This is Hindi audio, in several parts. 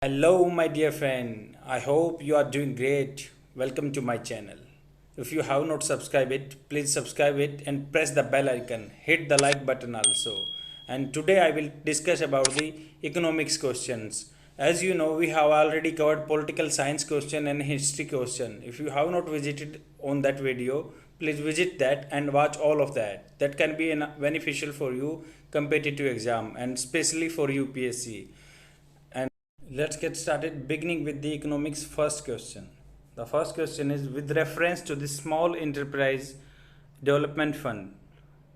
Hello, my dear friend. I hope you are doing great. Welcome to my channel. If you have not subscribed it, please subscribe it and press the bell icon. Hit the like button also. And today I will discuss about the economics questions. As you know, we have already covered political science question and history question. If you have not visited on that video, please visit that and watch all of that. That can be beneficial for you competitive exam and especially for UPSC. Let's get started beginning with the economics first question. The first question is with reference to the small enterprise development fund.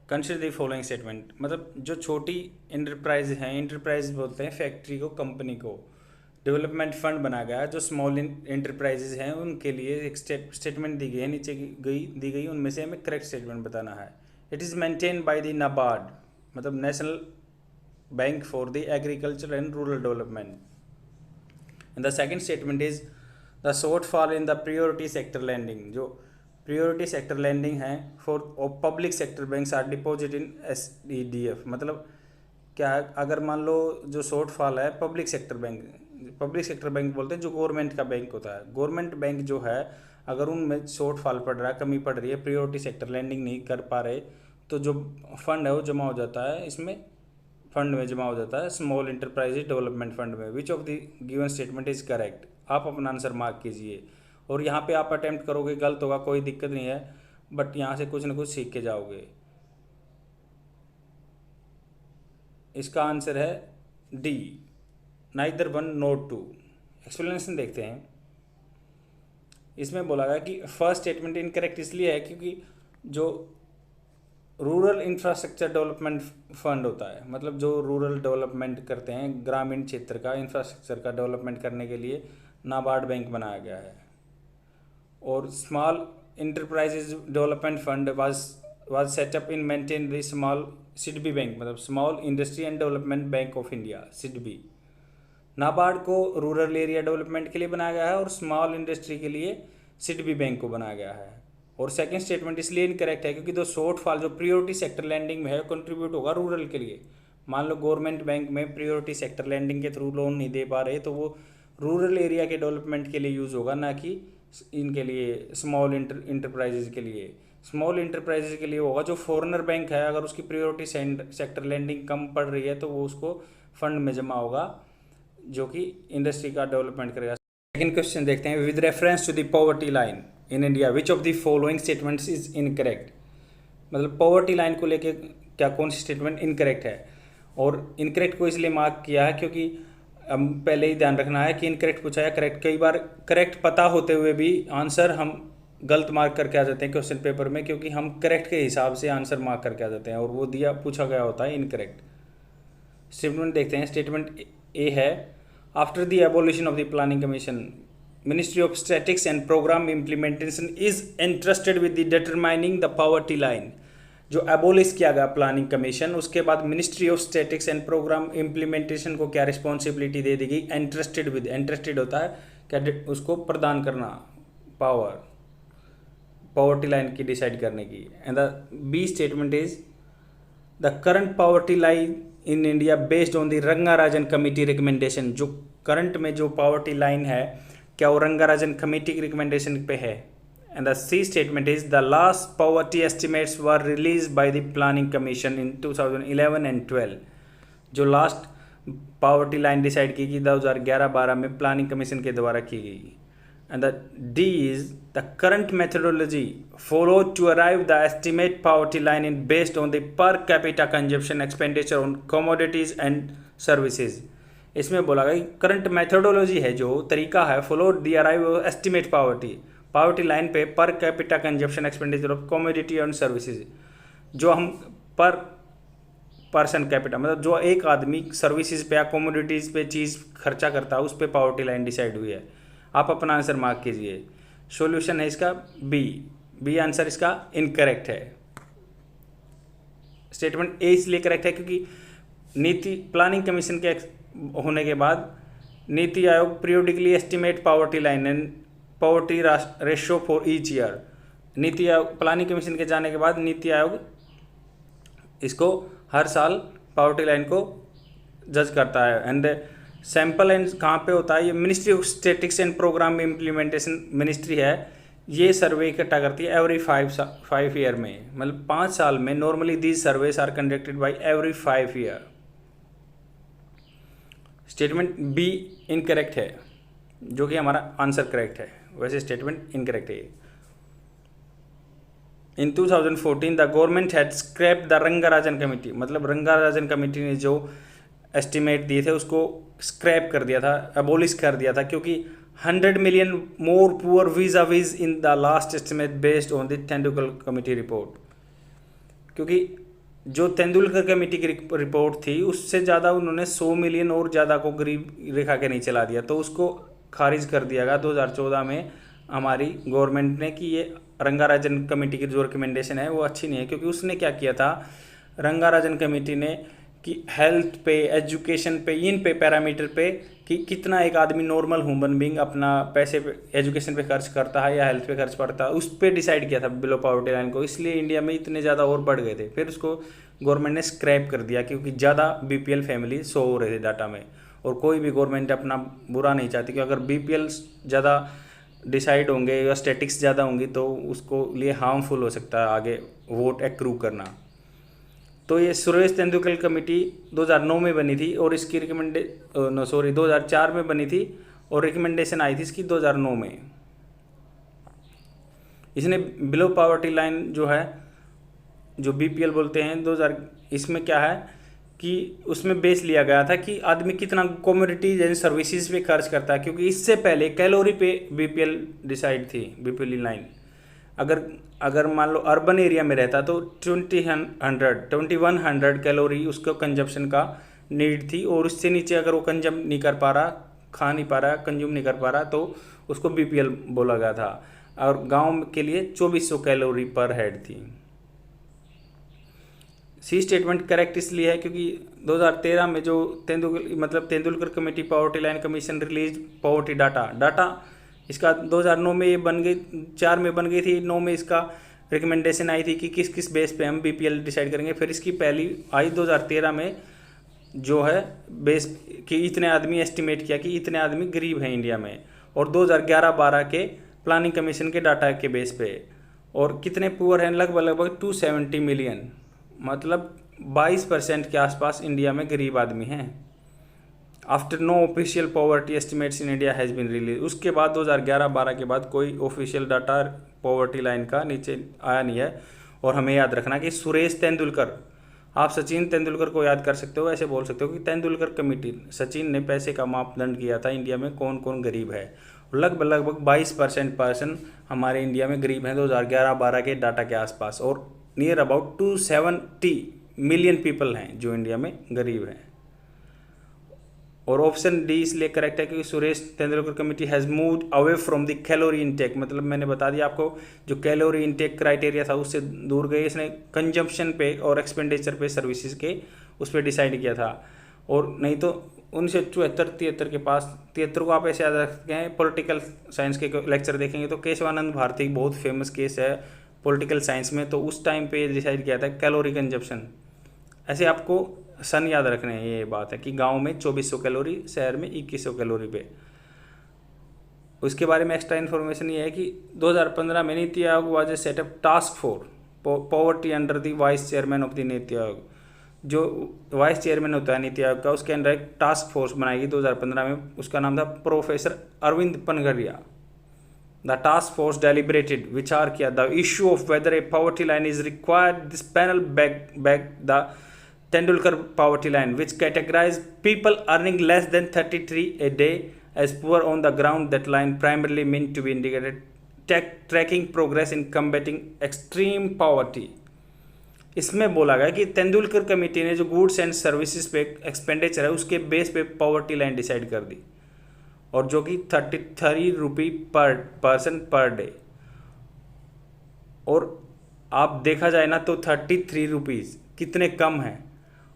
Consider the following statement. मतलब जो छोटी इंटरप्राइज हैं, इंटरप्राइज बोलते हैं फैक्ट्री को, कंपनी को, डेवलपमेंट फंड बना गया जो स्मॉल इंटरप्राइजेज हैं उनके लिए एक स्टेटमेंट दी गई है, नीचे दी गई उनमें से हमें करेक्ट स्टेटमेंट बताना है. It is maintain by the NABARD, मतलब national bank for the agriculture and rural development. And the second statement is the shortfall in the priority sector lending. जो priority sector lending है for public sector banks are deposit in SDDF. मतलब क्या है, अगर मान लो जो shortfall है पब्लिक सेक्टर बैंक बोलते हैं जो गवर्नमेंट का बैंक होता है. गवर्नमेंट बैंक जो है अगर उनमें शॉर्टफॉल पड़ रहा है, कमी पड़ रही है, प्रियोरिटी सेक्टर लैंडिंग नहीं कर पा रहे, तो जो फंड है वो जमा हो जाता है, इसमें फंड में जमा हो जाता है स्मॉल इंटरप्राइज डेवलपमेंट फंड में. विच of the given statement is correct. आप अपना आंसर मार्क कीजिए और यहाँ पे आप अटेम्प्ट करोगे, गलत होगा कोई दिक्कत नहीं है, बट यहाँ से कुछ ना कुछ सीख के जाओगे. इसका आंसर है D, neither one not two. Explanation देखते हैं. इसमें बोला गया कि फर्स्ट स्टेटमेंट इनकरेक्ट इसलिए है क्योंकि जो रूरल इंफ्रास्ट्रक्चर डेवलपमेंट फंड होता है, मतलब जो रूरल डेवलपमेंट करते हैं, ग्रामीण क्षेत्र का इंफ्रास्ट्रक्चर का डेवलपमेंट करने के लिए नाबार्ड बैंक बनाया गया है. और small enterprises development fund was set up in maintain the small SIDBI bank, मतलब small industry and development bank of India, SIDBI. NABARD को रूरल एरिया डेवलपमेंट के लिए बनाया गया है और स्मॉल इंडस्ट्री के लिए सिडबी बैंक को बनाया गया है. और सेकंड स्टेटमेंट इसलिए इनकरेक्ट है क्योंकि दो शॉर्टफॉल जो प्रियोरिटी सेक्टर लैंडिंग में है कंट्रीब्यूट होगा रूरल के लिए. मान लो गवर्नमेंट बैंक में प्रियोरिटी सेक्टर लैंडिंग के थ्रू लोन नहीं दे पा रहे, तो वो रूरल एरिया के डेवलपमेंट के लिए यूज़ होगा, ना कि इनके लिए स्मॉल इंटरप्राइजेज के लिए. स्मॉल इंटरप्राइजेज के लिए होगा जो फॉरेनर बैंक है, अगर उसकी प्रियोरिटी सेक्टर लैंडिंग कम पड़ रही है तो वो उसको फंड में जमा होगा जो कि इंडस्ट्री का डेवलपमेंट करेगा. सेकंड क्वेश्चन देखते हैं. With reference to the poverty line in India which of the following statements is incorrect. मतलब पॉवर्टी लाइन को लेके क्या कौन सी स्टेटमेंट इनकरेक्ट है. और इनकरेक्ट को इसलिए मार्क किया है क्योंकि पहले ही ध्यान रखना है कि इनकरेक्ट पूछा है करेक्ट. कई बार करेक्ट पता होते हुए भी आंसर हम गलत मार्क करके आ जाते हैं क्वेश्चन पेपर में, क्योंकि हम करेक्ट के हिसाब से आंसर मार्क करके आ जाते हैं और वो दिया पूछा गया होता है इनकरेक्ट. स्टेटमेंट देखते हैं. स्टेटमेंट ए है after the abolition of the planning commission Ministry of Statistics and Program Implementation is entrusted with the determining the poverty line. जो एबोलिश किया गया प्लानिंग कमीशन, उसके बाद ministry of statics and programme implementation को क्या रिस्पॉन्सिबिलिटी दे दी गई. एंट्रस्टेड विद, एंट्रस्टेड होता है क्या, उसको प्रदान करना पावर पॉवर्टी लाइन की डिसाइड करने की. And the B statement is the current poverty line in India based on the Rangarajan committee recommendation. जो करंट में जो पॉवर्टी लाइन है क्या वो रंगाराजन कमेटी की रिकमेंडेशन पे है. And the C statement is the last poverty estimates were release by the planning commission in 2011 and 12. जो लास्ट पॉवर्टी लाइन डिसाइड की गई 2011-12 में प्लानिंग कमीशन के द्वारा की गई. And the D is the current methodology followed to arrive the estimate poverty line in based on the per capita consumption expenditure on commodities and services. इसमें बोला गया करंट मेथोडोलॉजी है, जो तरीका है, follow the arrive estimate poverty line पे per capita consumption expenditure of commodity and services. जो हम पर पर्सन कैपिटा, मतलब जो एक आदमी सर्विसेज पे या कमोडिटीज़ पे चीज़ खर्चा करता है, उस पर पावर्टी लाइन डिसाइड हुई है. आप अपना आंसर मार्क कीजिए. सॉल्यूशन है इसका बी आंसर इसका इनकरेक्ट है. स्टेटमेंट ए इसलिए करेक्ट है क्योंकि नीति प्लानिंग कमीशन के होने के बाद NITI Aayog periodically estimate poverty line and poverty ratio for each year. NITI Aayog planning commission के जाने के बाद नीति आयोग इसको हर साल पावर्टी लाइन को जज करता है. एंड सैंपल एंड कहाँ पे होता है, ये ministry of statistics and programme implementation ministry है, ये सर्वे इकट्ठा करती है एवरी 5 ईयर में, मतलब 5 साल में। Normally these surveys are conducted by every 5 year. Statement B incorrect है, जो कि हमारा आंसर करेक्ट है, वैसे स्टेटमेंट इनकरेक्ट है। इन 2014 the government had scraped the Rangarajan committee, मतलब रंगाराजन कमेटी ने जो एस्टिमेट दिए थे उसको स्क्रैप कर दिया था, अबोलिश कर दिया था, क्योंकि 100 मिलियन मोर पुअर वीजा वीज in the last estimate based on the Tendulkar committee report. क्योंकि जो तेंदुलकर कमेटी की रिपोर्ट थी उससे ज़्यादा उन्होंने 100 मिलियन और ज़्यादा को गरीब रेखा के नीचे ला दिया, तो उसको खारिज कर दिया गया 2014 में हमारी गवर्नमेंट ने कि ये रंगाराजन कमेटी की जो रिकमेंडेशन है वो अच्छी नहीं है। क्योंकि उसने क्या किया था, रंगाराजन कमेटी ने कि हेल्थ पे, एजुकेशन पे, इन पे पैरामीटर पे कि कितना एक आदमी नॉर्मल ह्यूमन बीइंग अपना पैसे पे एजुकेशन पे खर्च करता है या हेल्थ पे खर्च करता है, उस पर डिसाइड किया था बिलो पॉवर्टी लाइन को। इसलिए इंडिया में इतने ज़्यादा और बढ़ गए थे। फिर उसको गवर्नमेंट ने स्क्रैप कर दिया, क्योंकि ज़्यादा बीपीएल फैमिली शो हो रहे थे डाटा में। और कोई भी गवर्नमेंट अपना बुरा नहीं चाहती कि अगर बीपीएल ज़्यादा डिसाइड होंगे या स्टैटिक्स ज़्यादा होंगी तो उसको लिए हार्मफुल हो सकता है आगे वोट एक्रू करना। तो ये सुरेश तेंदुलकर कमेटी 2009 में बनी थी और इसकी 2004 में बनी थी और रिकमेंडेशन आई थी इसकी 2009 में। इसने बिलो पॉवर्टी लाइन जो है, जो बीपीएल बोलते हैं 2000, इसमें क्या है कि उसमें बेस लिया गया था कि आदमी कितना कमोडिटीज एंड सर्विसेज पे खर्च करता है, क्योंकि इससे पहले कैलोरी पे बीपीएल डिसाइड थी, बीपीएल लाइन। अगर मान लो अर्बन एरिया में रहता तो 2100 कैलोरी उसको कंजप्शन का नीड थी, और उससे नीचे अगर वो कंजम नहीं कर पा रहा, खा नहीं पा रहा, कंज्यूम नहीं कर पा रहा, तो उसको बीपीएल बोला गया था। और गांव के लिए 2400 कैलोरी पर हेड थी। सी स्टेटमेंट करेक्ट इसलिए है क्योंकि 2013 में जो Tendulkar committee poverty line commission release poverty data इसका 2009 में ये बन गई, 4 में बन गई थी, 9 में इसका रिकमेंडेशन आई थी कि किस किस बेस पे हम बीपीएल डिसाइड करेंगे। फिर इसकी पहली आई 2013 में जो है बेस कि इतने आदमी एस्टिमेट किया कि इतने आदमी गरीब हैं इंडिया में, और 2011-12 के प्लानिंग कमीशन के डाटा के बेस पे। और कितने पुअर हैं, लगभग 270 मिलियन, मतलब 22% के आसपास इंडिया में गरीब आदमी हैं। After no official poverty estimates in India has been release, उसके बाद 2011-12 के बाद कोई ऑफिशियल डाटा पॉवर्टी लाइन का नीचे आया नहीं है। और हमें याद रखना कि सुरेश तेंदुलकर, आप सचिन तेंदुलकर को याद कर सकते हो, ऐसे बोल सकते हो कि तेंदुलकर कमेटी, सचिन ने पैसे का मापदंड किया था इंडिया में कौन कौन गरीब है। लगभग 22% पर्सन हमारे इंडिया में गरीब हैं 2011-12 के डाटा के आसपास, और नियर अबाउट 270 मिलियन पीपल हैं जो इंडिया में गरीब हैं। और ऑप्शन डी इसलिए करेक्ट है क्योंकि Suresh Tendulkar committee has moved away from the calorie intake, मतलब मैंने बता दिया आपको जो कैलोरी इनटेक क्राइटेरिया था उससे दूर गए, इसने कंजम्पशन पे और एक्सपेंडिचर पे सर्विसेज के उस पर डिसाइड किया था। और नहीं तो 1974-73 के पास 73 को आप ऐसे याद रख सकते हैं। पॉलिटिकल साइंस के लेक्चर देखेंगे तो केशवानंद भारती बहुत फेमस केस है पॉलिटिकल साइंस में, तो उस टाइम पे डिसाइड किया था कैलोरी कंजप्शन। ऐसे आपको सन याद रखने हैं, ये बात है कि गांव में 2400 कैलोरी, शहर में 2100 कैलोरी पे। उसके बारे में एक्स्ट्रा इन्फॉर्मेशन ये है कि 2015 में NITI Aayog was setup task force poverty under the vice chairman of the NITI Aayog. जो वाइस चेयरमैन होता है नीति आयोग का, उसके अंडर एक टास्क फोर्स बनाई गई 2015 में, उसका नाम था professor Arvind Panagariya. The task force deliberated, विचार किया the issue of whether a poverty line is required. This panel begged the Tendulkar poverty line, which categorized people earning less than 33 a day as poor on the ground. That line primarily meant to be indicated tracking progress in combating extreme poverty. इसमें बोला गया कि तेंदुलकर कमेटी ने जो गुड्स एंड सर्विसेज पे एक्सपेंडिचर है उसके बेस पे पॉवर्टी लाइन डिसाइड कर दी, और जो कि 33 रुपये पर पर्सन पर डे। और आप देखा जाए ना तो 33 रुपीज़ कितने कम हैं,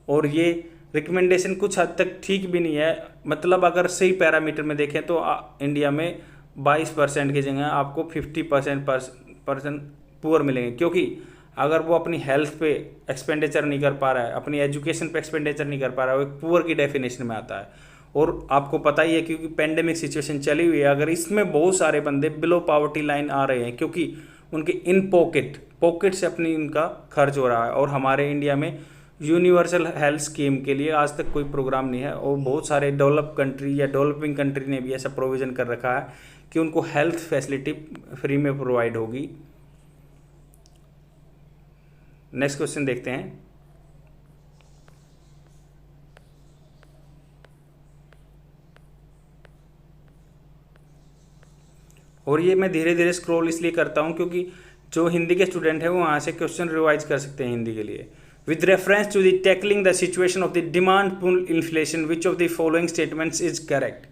और ये रिकमेंडेशन कुछ हद तक ठीक भी नहीं है। मतलब अगर सही पैरामीटर में देखें तो इंडिया में 22% की जगह आपको 50% पर्सन पुअर मिलेंगे, क्योंकि अगर वो अपनी हेल्थ पे एक्सपेंडिचर नहीं कर पा रहा है, अपनी एजुकेशन पे एक्सपेंडिचर नहीं कर पा रहा है, वो एक पुअर की डेफिनेशन में आता है। और आपको पता ही है क्योंकि पेंडेमिक सिचुएशन चली हुई है, अगर इसमें बहुत सारे बंदे बिलो पॉवर्टी लाइन आ रहे हैं क्योंकि उनके इन पॉकेट से अपनी इनका खर्च हो रहा है। और हमारे इंडिया में यूनिवर्सल हेल्थ स्कीम के लिए आज तक कोई प्रोग्राम नहीं है, और बहुत सारे डेवलप कंट्री या डेवलपिंग कंट्री ने भी ऐसा प्रोविज़न कर रखा है कि उनको हेल्थ फैसिलिटी फ्री में प्रोवाइड होगी। नेक्स्ट क्वेश्चन देखते हैं। और ये मैं धीरे धीरे स्क्रॉल इसलिए करता हूँ क्योंकि जो हिंदी के स्टूडेंट हैं वो वहाँ से क्वेश्चन रिवाइज कर सकते हैं हिंदी के लिए। With reference to the tackling the situation of the demand pull inflation which of the following statements is correct.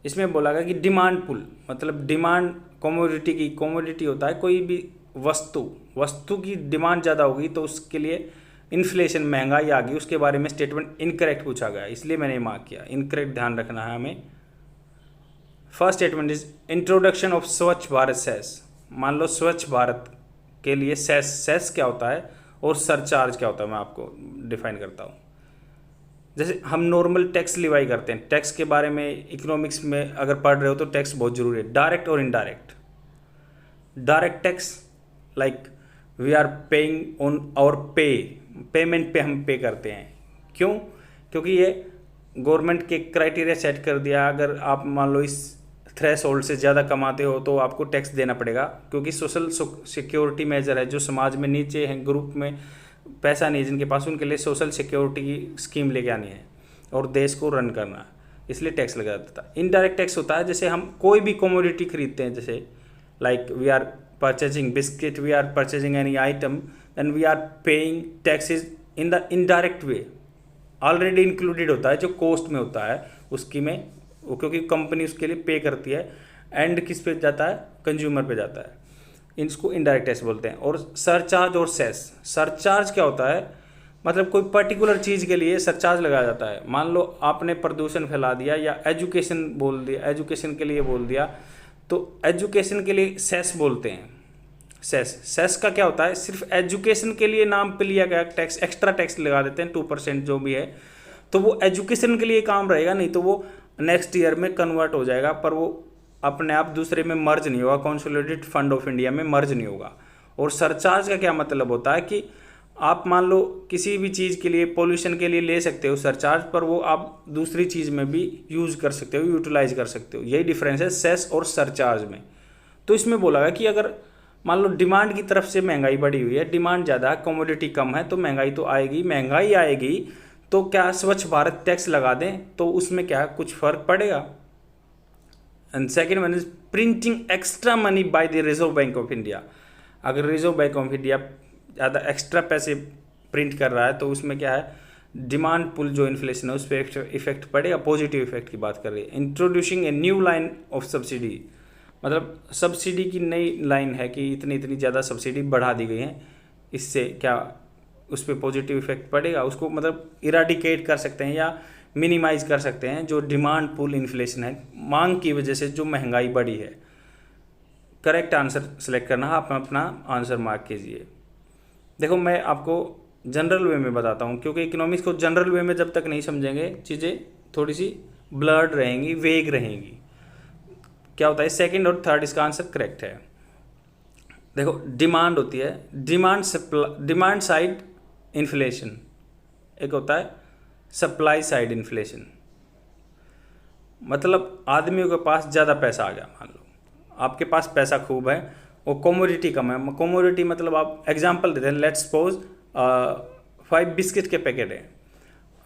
इसमें बोला गया कि डिमांड पुल मतलब डिमांड कमोडिटी की, कमोडिटी होता है कोई भी वस्तु की डिमांड ज़्यादा होगी तो उसके लिए इन्फ्लेशन महंगाई आ गई, उसके बारे में स्टेटमेंट इनकरेक्ट पूछा गया, इसलिए मैंने मार्क किया। इनकरेक्ट ध्यान रखना है हमें। First statement is introduction of स्वच्छ भारत सेस। मान लो स्वच्छ भारत के लिए सेस क्या होता है और सरचार्ज क्या होता है, मैं आपको डिफाइन करता हूँ। जैसे हम नॉर्मल टैक्स लिवाई करते हैं, टैक्स के बारे में इकोनॉमिक्स में अगर पढ़ रहे हो तो टैक्स बहुत जरूरी है, डायरेक्ट और indirect. Direct tax like we are paying on our payment पे हम पे करते हैं। क्यों? क्योंकि ये गवर्नमेंट के क्राइटेरिया सेट कर दिया, अगर आप मान लो इस थ्रेशोल्ड से ज़्यादा कमाते हो तो आपको टैक्स देना पड़ेगा, क्योंकि सोशल सिक्योरिटी मेजर है। जो समाज में नीचे हैं, ग्रुप में पैसा नहीं जिनके पास, उनके लिए सोशल सिक्योरिटी की स्कीम लेके आनी है और देश को रन करना है, इसलिए टैक्स लगा देता है। इनडायरेक्ट टैक्स होता है जैसे हम कोई भी कमोडिटी खरीदते हैं, जैसे like we are purchasing biscuit, we are purchasing any item, and we are paying taxes in the indirect way. Already included होता है जो कॉस्ट में होता है उसकी में, वो क्योंकि कंपनी उसके लिए पे करती है, एंड किस पे जाता है? कंज्यूमर पे जाता है। इसको इनडायरेक्ट टैक्स बोलते हैं। और सरचार्ज और सेस, सरचार्ज क्या होता है? मतलब कोई पर्टिकुलर चीज़ के लिए सरचार्ज लगाया जाता है। मान लो आपने प्रदूषण फैला दिया या एजुकेशन बोल दिया, एजुकेशन के लिए बोल दिया, तो एजुकेशन के लिए सेस बोलते हैं। सेस का क्या होता है? सिर्फ एजुकेशन के लिए नाम पे लिया गया टैक्स, एक्स्ट्रा टैक्स लगा देते हैं 2% जो भी है, तो वो एजुकेशन के लिए काम रहेगा, नहीं तो वो नेक्स्ट ईयर में कन्वर्ट हो जाएगा, पर वो अपने आप दूसरे में मर्ज नहीं होगा, कंसोलिडेटेड फंड ऑफ इंडिया में मर्ज नहीं होगा। और सरचार्ज का क्या मतलब होता है कि आप मान लो किसी भी चीज़ के लिए, पोल्यूशन के लिए ले सकते हो सरचार्ज, पर वो आप दूसरी चीज़ में भी यूज़ कर सकते हो, यूटिलाइज कर सकते हो। यही डिफरेंस है सेस और सरचार्ज में। तो इसमें बोला गया कि अगर मान लो डिमांड की तरफ से महंगाई बढ़ी हुई है, डिमांड ज़्यादा है, कमोडिटी कम है, तो महंगाई तो आएगी। महंगाई आएगी तो क्या स्वच्छ भारत टैक्स लगा दें तो उसमें क्या कुछ फर्क पड़ेगा? And second one is printing extra money by the reserve bank of India. अगर रिजर्व बैंक ऑफ इंडिया ज़्यादा एक्स्ट्रा पैसे प्रिंट कर रहा है तो उसमें क्या है? डिमांड पुल जो इन्फ्लेशन है उस पर इफेक्ट पड़ेगा, पॉजिटिव इफेक्ट की बात कर रही है। Introducing a new line of subsidy, मतलब सब्सिडी की नई लाइन है कि इतनी इतनी ज़्यादा सब्सिडी बढ़ा दी गई है, इससे क्या उस पर पॉजिटिव इफेक्ट पड़ेगा? उसको मतलब इराडिकेट कर सकते हैं या मिनिमाइज कर सकते हैं जो डिमांड पुल इन्फ्लेशन है, मांग की वजह से जो महंगाई बढ़ी है। करेक्ट आंसर सेलेक्ट करना है, आप अपना आंसर मार्क कीजिए। देखो मैं आपको जनरल वे में बताता हूँ, क्योंकि इकोनॉमिक्स को जनरल वे में जब तक नहीं समझेंगे चीज़ें थोड़ी सी ब्लर्ड रहेंगी, वेग रहेंगी। क्या होता है? सेकंड और थर्ड इसका आंसर करेक्ट है। देखो डिमांड होती है, डिमांड साइड इन्फ्लेशन, एक होता है सप्लाई साइड इन्फ्लेशन। मतलब आदमियों के पास ज़्यादा पैसा आ गया, मान लो आपके पास पैसा खूब है और कमोडिटी कम है। कमोडिटी मतलब आप एग्जांपल देते हैं, लेट्स सपोज 5 बिस्किट के पैकेट है,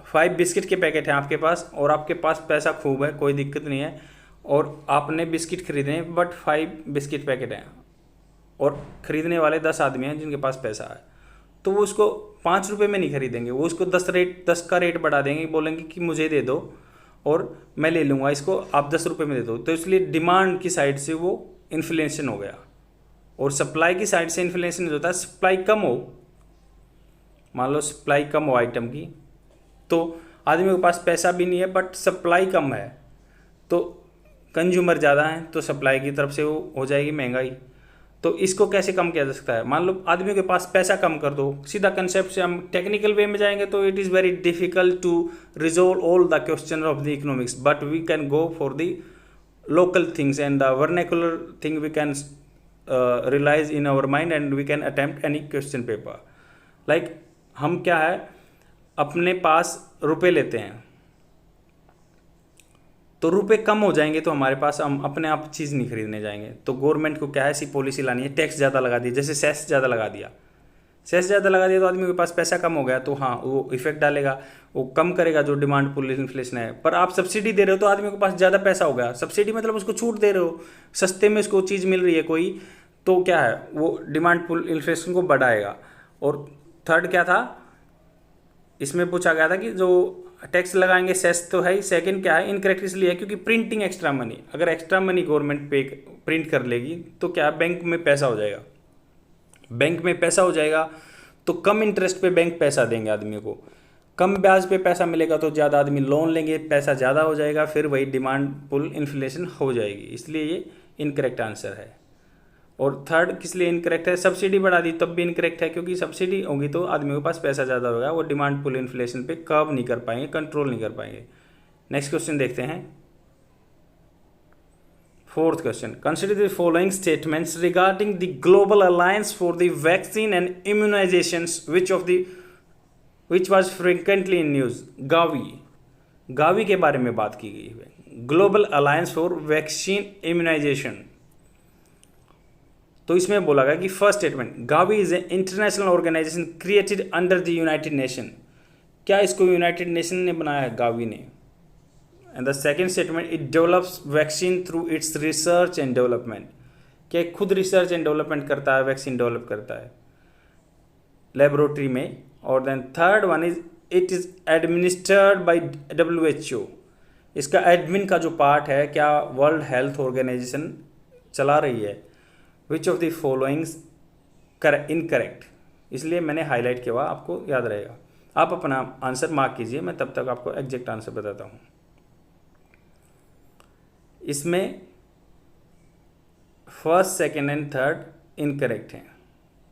5 बिस्किट के पैकेट हैं आपके पास और आपके पास पैसा खूब है, कोई दिक्कत नहीं है, और आपने बिस्किट खरीदे हैं, बट 5 बिस्किट पैकेट हैं और ख़रीदने वाले 10 आदमी हैं जिनके पास पैसा है, तो वो उसको 5 रुपये में नहीं खरीदेंगे, वो उसको 10 का रेट बढ़ा देंगे, बोलेंगे कि मुझे दे दो और मैं ले लूँगा इसको, आप 10 रुपये में दे दो। तो इसलिए डिमांड की साइड से वो इन्फ्लेशन हो गया, और सप्लाई की साइड से इन्फ्लेशन होता है सप्लाई कम हो। मान लो सप्लाई कम हो आइटम की, तो आदमी के पास पैसा भी नहीं है बट सप्लाई कम है, तो कंज्यूमर ज़्यादा है तो सप्लाई की तरफ से वो हो जाएगी महंगाई। तो इसको कैसे कम किया जा सकता है? मान लो आदमियों के पास पैसा कम कर दो, सीधा कंसेप्ट से हम टेक्निकल वे में जाएंगे तो it is very difficult to resolve all the question of the economics, but we can go for the local things and the vernacular thing we can realize in our mind and we can attempt any question paper. Like हम क्या है, अपने पास रुपए लेते हैं तो रुपए कम हो जाएंगे तो हमारे पास हम अपने आप चीज़ नहीं खरीदने जाएंगे, तो गवर्नमेंट को क्या है, ऐसी पॉलिसी लानी है, टैक्स ज़्यादा लगा दिया, जैसे सेस ज़्यादा लगा दिया, सेस ज़्यादा लगा दिया तो आदमी के पास पैसा कम हो गया, तो हाँ वो इफेक्ट डालेगा, वो कम करेगा जो डिमांड पुल इन्फ्लेशन है। पर आप सब्सिडी दे रहे हो तो आदमी के पास ज़्यादा पैसा हो गया, सब्सिडी मतलब उसको छूट दे रहे हो, सस्ते में उसको चीज़ मिल रही है कोई, तो क्या है वो डिमांड पुल इन्फ्लेशन को बढ़ाएगा। और थर्ड क्या था, इसमें पूछा गया था कि जो टैक्स लगाएंगे सेस तो है ही, सेकंड क्या है इनकरेक्ट इसलिए है क्योंकि प्रिंटिंग एक्स्ट्रा मनी, अगर एक्स्ट्रा मनी गवर्नमेंट पे प्रिंट कर लेगी तो क्या बैंक में पैसा हो जाएगा, बैंक में पैसा हो जाएगा तो कम इंटरेस्ट पे बैंक पैसा देंगे आदमी को, कम ब्याज पे पैसा मिलेगा तो ज़्यादा आदमी लोन लेंगे, पैसा ज़्यादा हो जाएगा, फिर वही डिमांड पुल इन्फ्लेशन हो जाएगी, इसलिए ये इनकरेक्ट आंसर है। और थर्ड किस लिए इनकरेक्ट है, सब्सिडी बढ़ा दी तब भी इनकरेक्ट है क्योंकि सब्सिडी होगी तो आदमी के पास पैसा ज़्यादा होगा, वो डिमांड पुल इन्फ्लेशन पे कर्व नहीं कर पाएंगे, कंट्रोल नहीं कर पाएंगे। नेक्स्ट क्वेश्चन देखते हैं, fourth question, consider the following statements regarding the global alliance for the vaccine and immunisations which was frequently in news. GAVI के बारे में बात की गई है, global alliance for vaccine immunisation. तो इसमें बोला गया कि first statement, GAVI is a international organisation created under the United Nation. क्या इसको यूनाइटेड नेशन ने बनाया है? गावी ने। And the second statement, it develops vaccine through it's research and development. क्या खुद रिसर्च एंड डेवलपमेंट करता है, वैक्सीन डेवलप करता है लेबोरेटरी में। और then third one is it is administered by WHO। इसका एडमिन का जो पार्ट है क्या वर्ल्ड हेल्थ ऑर्गेनाइजेशन चला रही है। विच ऑफ द फॉलोइंग्स इनकरेक्ट, इसलिए मैंने हाईलाइट किया हुआ, आपको याद रहेगा। आप अपना आंसर मार्क कीजिए, मैं तब तक आपको एग्जैक्ट आंसर बताता हूँ। इसमें first second and third incorrect हैं,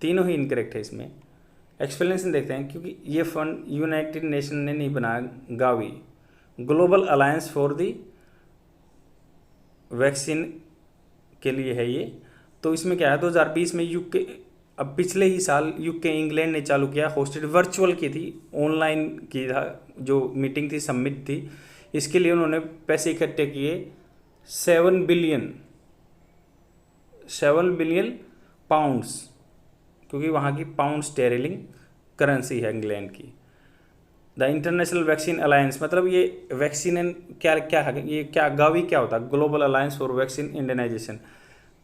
तीनों ही इनकरेक्ट है। इसमें एक्सप्लेनेशन देखते हैं, क्योंकि ये फंड यूनाइटेड नेशन ने नहीं बनाया, Gavi global alliance for the vaccine के लिए है ये। तो इसमें क्या है, 2020 में यूके, अब पिछले ही साल यूके इंग्लैंड ने चालू किया, होस्टेड वर्चुअल की थी, ऑनलाइन की था जो मीटिंग थी, समिट थी। इसके लिए उन्होंने पैसे इकट्ठे किए 7 बिलियन पाउंड्स, क्योंकि वहाँ की पाउंड स्टेरिलिंग करेंसी है इंग्लैंड की। द इंटरनेशनल वैक्सीन अलायंस, मतलब ये वैक्सीन क्या क्या है, ये क्या गावी क्या होता है, global alliance for vaccine Indianisation.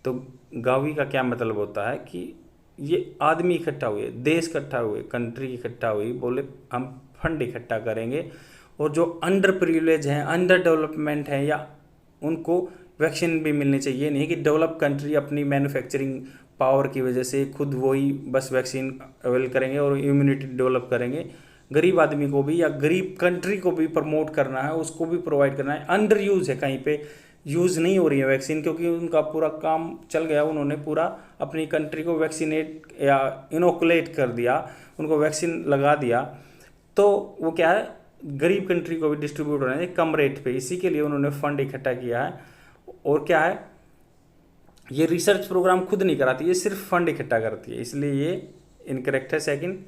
तो गावी का क्या मतलब होता है कि ये आदमी इकट्ठा हुए, देश इकट्ठा हुए, कंट्री इकट्ठा हुई, बोले हम फंड इकट्ठा करेंगे और जो अंडर प्रिविलेज हैं, अंडर डेवलपमेंट हैं, या उनको वैक्सीन भी मिलनी चाहिए। नहीं कि डेवलप कंट्री अपनी मैन्युफैक्चरिंग पावर की वजह से खुद वही बस वैक्सीन अवेल करेंगे और इम्यूनिटी डेवलप करेंगे। गरीब आदमी को भी या गरीब कंट्री को भी प्रमोट करना है, उसको भी प्रोवाइड करना है। अंडर यूज़ है, कहीं पे यूज़ नहीं हो रही है वैक्सीन, क्योंकि उनका पूरा काम चल गया, उन्होंने पूरा अपनी कंट्री को वैक्सीनेट या इनोकुलेट कर दिया, उनको वैक्सीन लगा दिया। तो वो क्या है, गरीब कंट्री को भी डिस्ट्रीब्यूट होना चाहिए कम रेट पे, इसी के लिए उन्होंने फंड इकट्ठा किया है। और क्या है, ये रिसर्च प्रोग्राम खुद नहीं कराती, ये सिर्फ फंड इकट्ठा करती है, इसलिए ये इनकरेक्ट है सेकंड।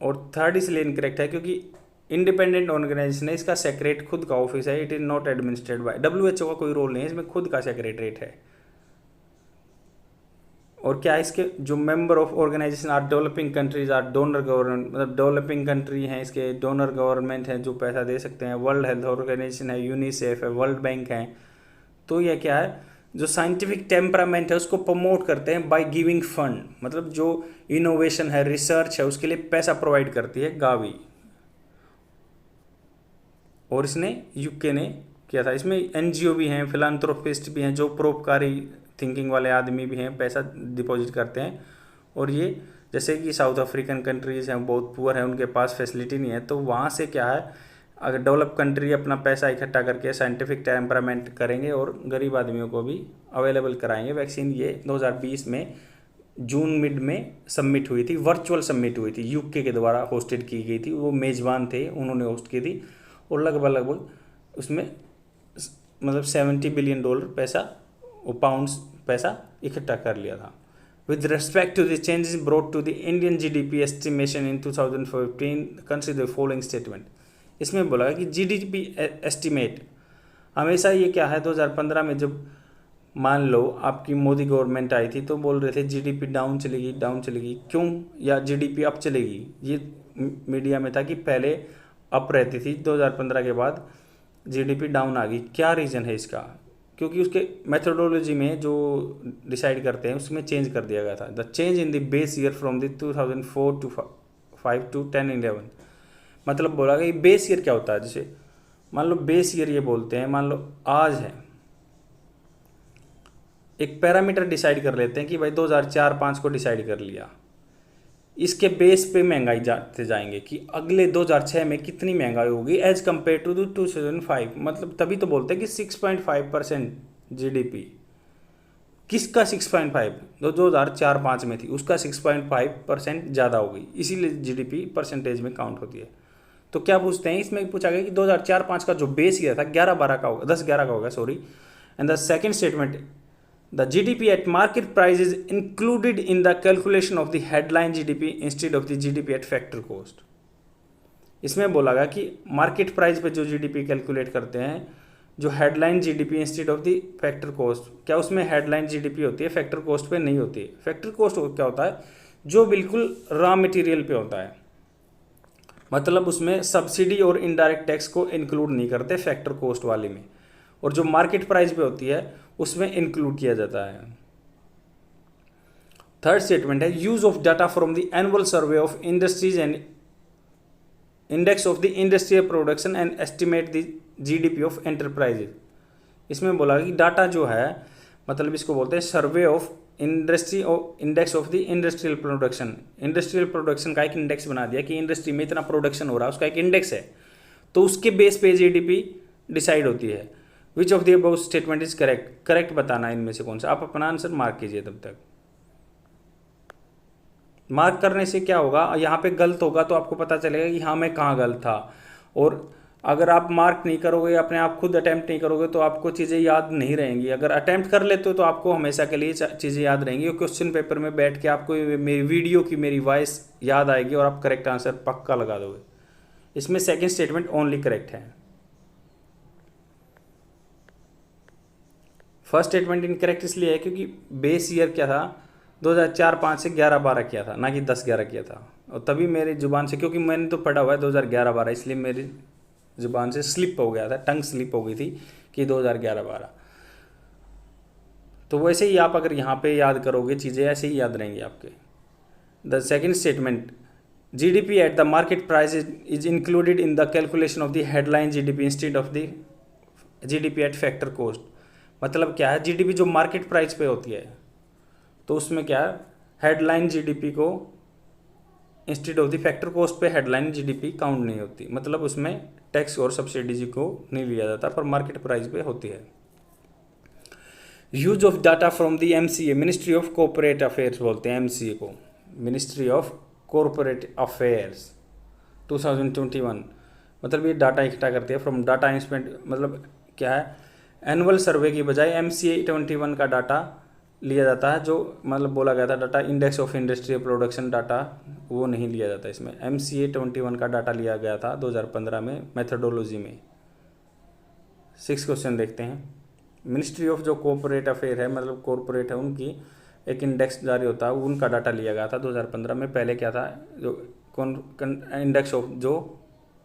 और थर्ड इसलिए इनकरेक्ट है क्योंकि इंडिपेंडेंट ऑर्गेनाइजेशन है, इसका सेक्रेट खुद का ऑफिस है, it is not administrated by WHO का कोई रोल नहीं है, इसमें खुद का सेक्रेटरीट है। और क्या इसके जो member of organisation are developing countries are donor government, मतलब डेवलपिंग कंट्री हैं, इसके डोनर गवर्नमेंट हैं जो पैसा दे सकते हैं। वर्ल्ड हेल्थ ऑर्गेनाइजेशन है, यूनिसेफ है, वर्ल्ड बैंक है। तो यह क्या है, जो साइंटिफिक टेम्परामेंट है उसको प्रमोट करते हैं बाय गिविंग फंड, मतलब जो इनोवेशन है, रिसर्च है, उसके लिए पैसा प्रोवाइड करती है गावी। और इसने यूके ने किया था। इसमें NGO भी हैं, फिलांथ्रोपिस्ट भी हैं, जो परोपकारी थिंकिंग वाले आदमी भी हैं, पैसा डिपॉजिट करते हैं। और ये जैसे कि साउथ अफ्रीकन कंट्रीज़ हैं, बहुत पुअर हैं, उनके पास फैसिलिटी नहीं है, तो वहाँ से क्या है, अगर डेवलप कंट्री अपना पैसा इकट्ठा करके साइंटिफिक टेम्परामेंट करेंगे और गरीब आदमियों को भी अवेलेबल कराएंगे वैक्सीन। ये 2020 में जून मिड में सबमिट हुई थी, वर्चुअल सबमिट हुई थी, यूके के द्वारा होस्टेड की गई थी, वो मेज़बान थे, उन्होंने होस्ट की थी और लगभग उसमें मतलब $70 बिलियन पैसा, पाउंड्स पैसा इकट्ठा कर लिया था। With respect to the changes brought to the Indian GDP estimation in 2015, consider the following statement. इसमें बोला कि GDP एस्टिमेट हमेशा ये क्या है, 2015 में जब मान लो आपकी मोदी गवर्नमेंट आई थी तो बोल रहे थे जीडीपी डाउन चलेगी, क्यों, या जीडीपी अप चलेगी, ये मीडिया में था कि पहले अप रहती थी, 2015 के बाद जीडीपी डाउन आ गई। क्या रीज़न है इसका? क्योंकि उसके मेथोडोलॉजी में जो डिसाइड करते हैं उसमें चेंज कर दिया गया था। The change in the base year from the 2004 to 5 to 10 11, मतलब बोला कि बेस ईयर क्या होता है, जैसे मान लो बेस ईयर ये बोलते हैं, मान लो आज है, एक पैरामीटर डिसाइड कर लेते हैं कि भाई 2004-5 को डिसाइड कर लिया, इसके बेस पे महंगाई जाते जाएंगे कि अगले 2006 में कितनी महंगाई होगी एज कम्पेयर टू 2005, मतलब तभी तो बोलते हैं कि 6.5% जीडीपी। किसका 6.5? जो 2004-5 में थी उसका 6.5% ज़्यादा हो गई, इसीलिए जीडीपी परसेंटेज में काउंट होती है। तो क्या पूछते हैं इसमें, पूछा गया कि 2004-5 का जो बेस ईयर था 11-12 का होगा, 10-11 का होगा, sorry. And the second statement, the GDP at market price is included in the calculation of the headline GDP instead of the GDP at factor cost. इसमें बोला गया कि मार्केट प्राइस पे जो जीडीपी कैलकुलेट करते हैं, जो headline GDP instead of the factor cost, क्या उसमें हेडलाइन जीडीपी होती है, फैक्टर कॉस्ट पे नहीं होती है। फैक्टर कॉस्ट क्या होता है, जो बिल्कुल रॉ मटेरियल पे होता है, मतलब उसमें सब्सिडी और इनडायरेक्ट टैक्स को इंक्लूड नहीं करते फैक्टर कॉस्ट वाले में, और जो मार्केट प्राइस पे होती है उसमें इंक्लूड किया जाता है। थर्ड स्टेटमेंट है use of data from the annual survey of industries and index of the industrial production and estimate the GDP of enterprises. इसमें बोला कि डाटा जो है, मतलब इसको बोलते हैं सर्वे ऑफ इंडस्ट्री और index of the industrial production. Industrial production का एक इंडेक्स बना दिया कि इंडस्ट्री में इतना प्रोडक्शन हो रहा है, उसका एक इंडेक्स है, तो उसके बेस पे जीडीपी डिसाइड होती है। विच of the above statement is correct, correct बताना इनमें से कौन सा। आप अपना आंसर मार्क कीजिए। तब तक मार्क करने से क्या होगा, यहाँ पे गलत होगा तो आपको पता चलेगा कि हाँ मैं कहाँ गलत था, और अगर आप मार्क नहीं करोगे, अपने आप खुद अटैम्प्ट नहीं करोगे तो आपको चीज़ें याद नहीं रहेंगी। अगर अटैम्प्ट कर लेते हो तो आपको हमेशा के लिए चीज़ें याद रहेंगी, और क्वेश्चन पेपर में बैठ के आपको मेरी वीडियो की मेरी वॉइस याद आएगी और आप करेक्ट आंसर पक्का लगा दोगे। इसमें सेकेंड स्टेटमेंट ओनली करेक्ट है। फर्स्ट स्टेटमेंट इनकरेक्ट इसलिए है क्योंकि बेस ईयर क्या था, 2004-5 से 11-12 किया था, ना कि 10-11 किया था, और तभी मेरी ज़ुबान से, क्योंकि मैंने तो पढ़ा हुआ है 2011-12, इसलिए मेरी ज़ुबान से स्लिप हो गया था, टंग स्लिप हो गई थी कि 2011-12। तो वैसे ही आप अगर यहाँ पे याद करोगे चीज़ें, ऐसे ही याद रहेंगी आपके। The second statement, GDP at the market price is included in the calculation of the headline GDP instead of the GDP at factor cost. मतलब क्या है, जीडीपी जो मार्केट प्राइस पे होती है तो उसमें क्या है, हेडलाइन जीडीपी को instead of the factor cost पे हेडलाइन जीडीपी काउंट नहीं होती, मतलब उसमें टैक्स और सब्सिडीज को नहीं लिया जाता, पर मार्केट प्राइस पे होती है। Use of data from the MCA, ministry of corporate affairs बोलते हैं एमसीए को, मिनिस्ट्री ऑफ कॉर्पोरेट अफेयर्स 2021, मतलब ये डाटा इकट्ठा करती है फ्रॉम डाटा इंस्पेक्ट, मतलब क्या है, एनुअल सर्वे की बजाय MCA 21 का डाटा लिया जाता है, जो मतलब बोला गया था data index of industrial production data वो नहीं लिया जाता इसमें। MCA 21 का डाटा लिया गया था 2015 में मेथोडोलॉजी में। 6 क्वेश्चन देखते हैं। मिनिस्ट्री ऑफ जो कॉर्पोरेट अफेयर है, मतलब कॉर्पोरेट है, उनकी एक इंडेक्स जारी होता है, उनका डाटा लिया गया था 2015 में। पहले क्या था, जो इंडेक्स ऑफ जो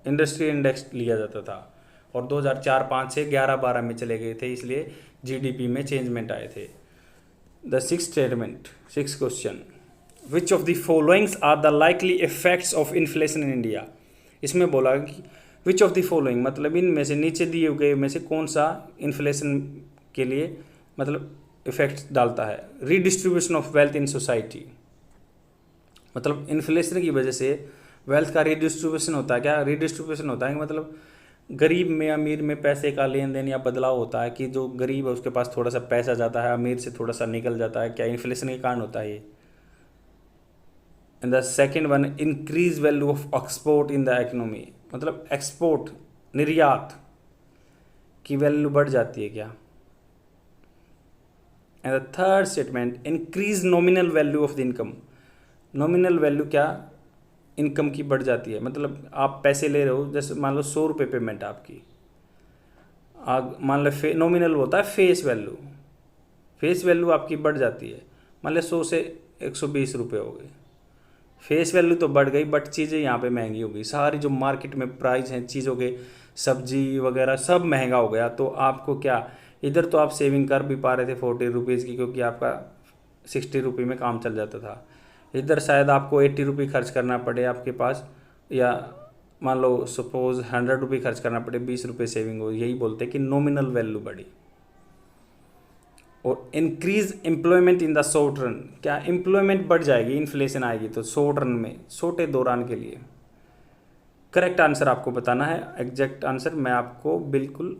इंडस्ट्री इंडेक्स लिया जाता था, और 2004-5 से 11-12 में चले गए थे, इसलिए जीडीपी में चेंजमेंट आए थे। The six statement, 6 question, which of the followings are the likely effects of inflation in India. इसमें बोला कि विच ऑफ द फॉलोइंग, मतलब इनमें से नीचे दिए गए में से कौन सा इन्फ्लेशन के लिए मतलब इफेक्ट डालता है। Redistribution of wealth in society, मतलब इन्फ्लेशन की वजह से वेल्थ का रीडिस्ट्रीब्यूशन होता है। क्या रीडिस्ट्रीब्यूशन होता है, मतलब गरीब में अमीर में पैसे का लेन देन या बदलाव होता है कि जो गरीब है उसके पास थोड़ा सा पैसा जाता है, अमीर से थोड़ा सा निकल जाता है, क्या इन्फ्लेशन के कारण होता है ये। And the second one, increase value of export in the economy, मतलब एक्सपोर्ट निर्यात की वैल्यू बढ़ जाती है क्या। And the third statement, increase nominal value of the income, nominal value क्या इनकम की बढ़ जाती है, मतलब आप पैसे ले रहे हो, जैसे मान लो 100 रुपये पेमेंट आपकी, मान लो नॉमिनल होता है फेस वैल्यू, फेस वैल्यू आपकी बढ़ जाती है, मान लो 100 से 120 रुपये हो गई, फेस वैल्यू तो बढ़ गई बट चीज़ें यहाँ पे महंगी हो गई, सारी जो मार्केट में प्राइस हैं चीज़ों के, सब्जी वगैरह सब महंगा हो गया। तो आपको क्या, इधर तो आप सेविंग कर भी पा रहे थे 40 रुपीज़ की, क्योंकि आपका 60 रुपये में काम चल जाता था, इधर शायद आपको 80 रुपये खर्च करना पड़े आपके पास, या मान लो सपोज 100 रुपये खर्च करना पड़े, 20 रुपये सेविंग हो। यही बोलते हैं कि नॉमिनल वैल्यू बढ़ी। और increase employment in the short run, क्या एम्प्लॉयमेंट बढ़ जाएगी, इन्फ्लेशन आएगी तो शॉर्ट रन में, छोटे दौरान के लिए। करेक्ट आंसर आपको बताना है, एग्जैक्ट आंसर मैं आपको बिल्कुल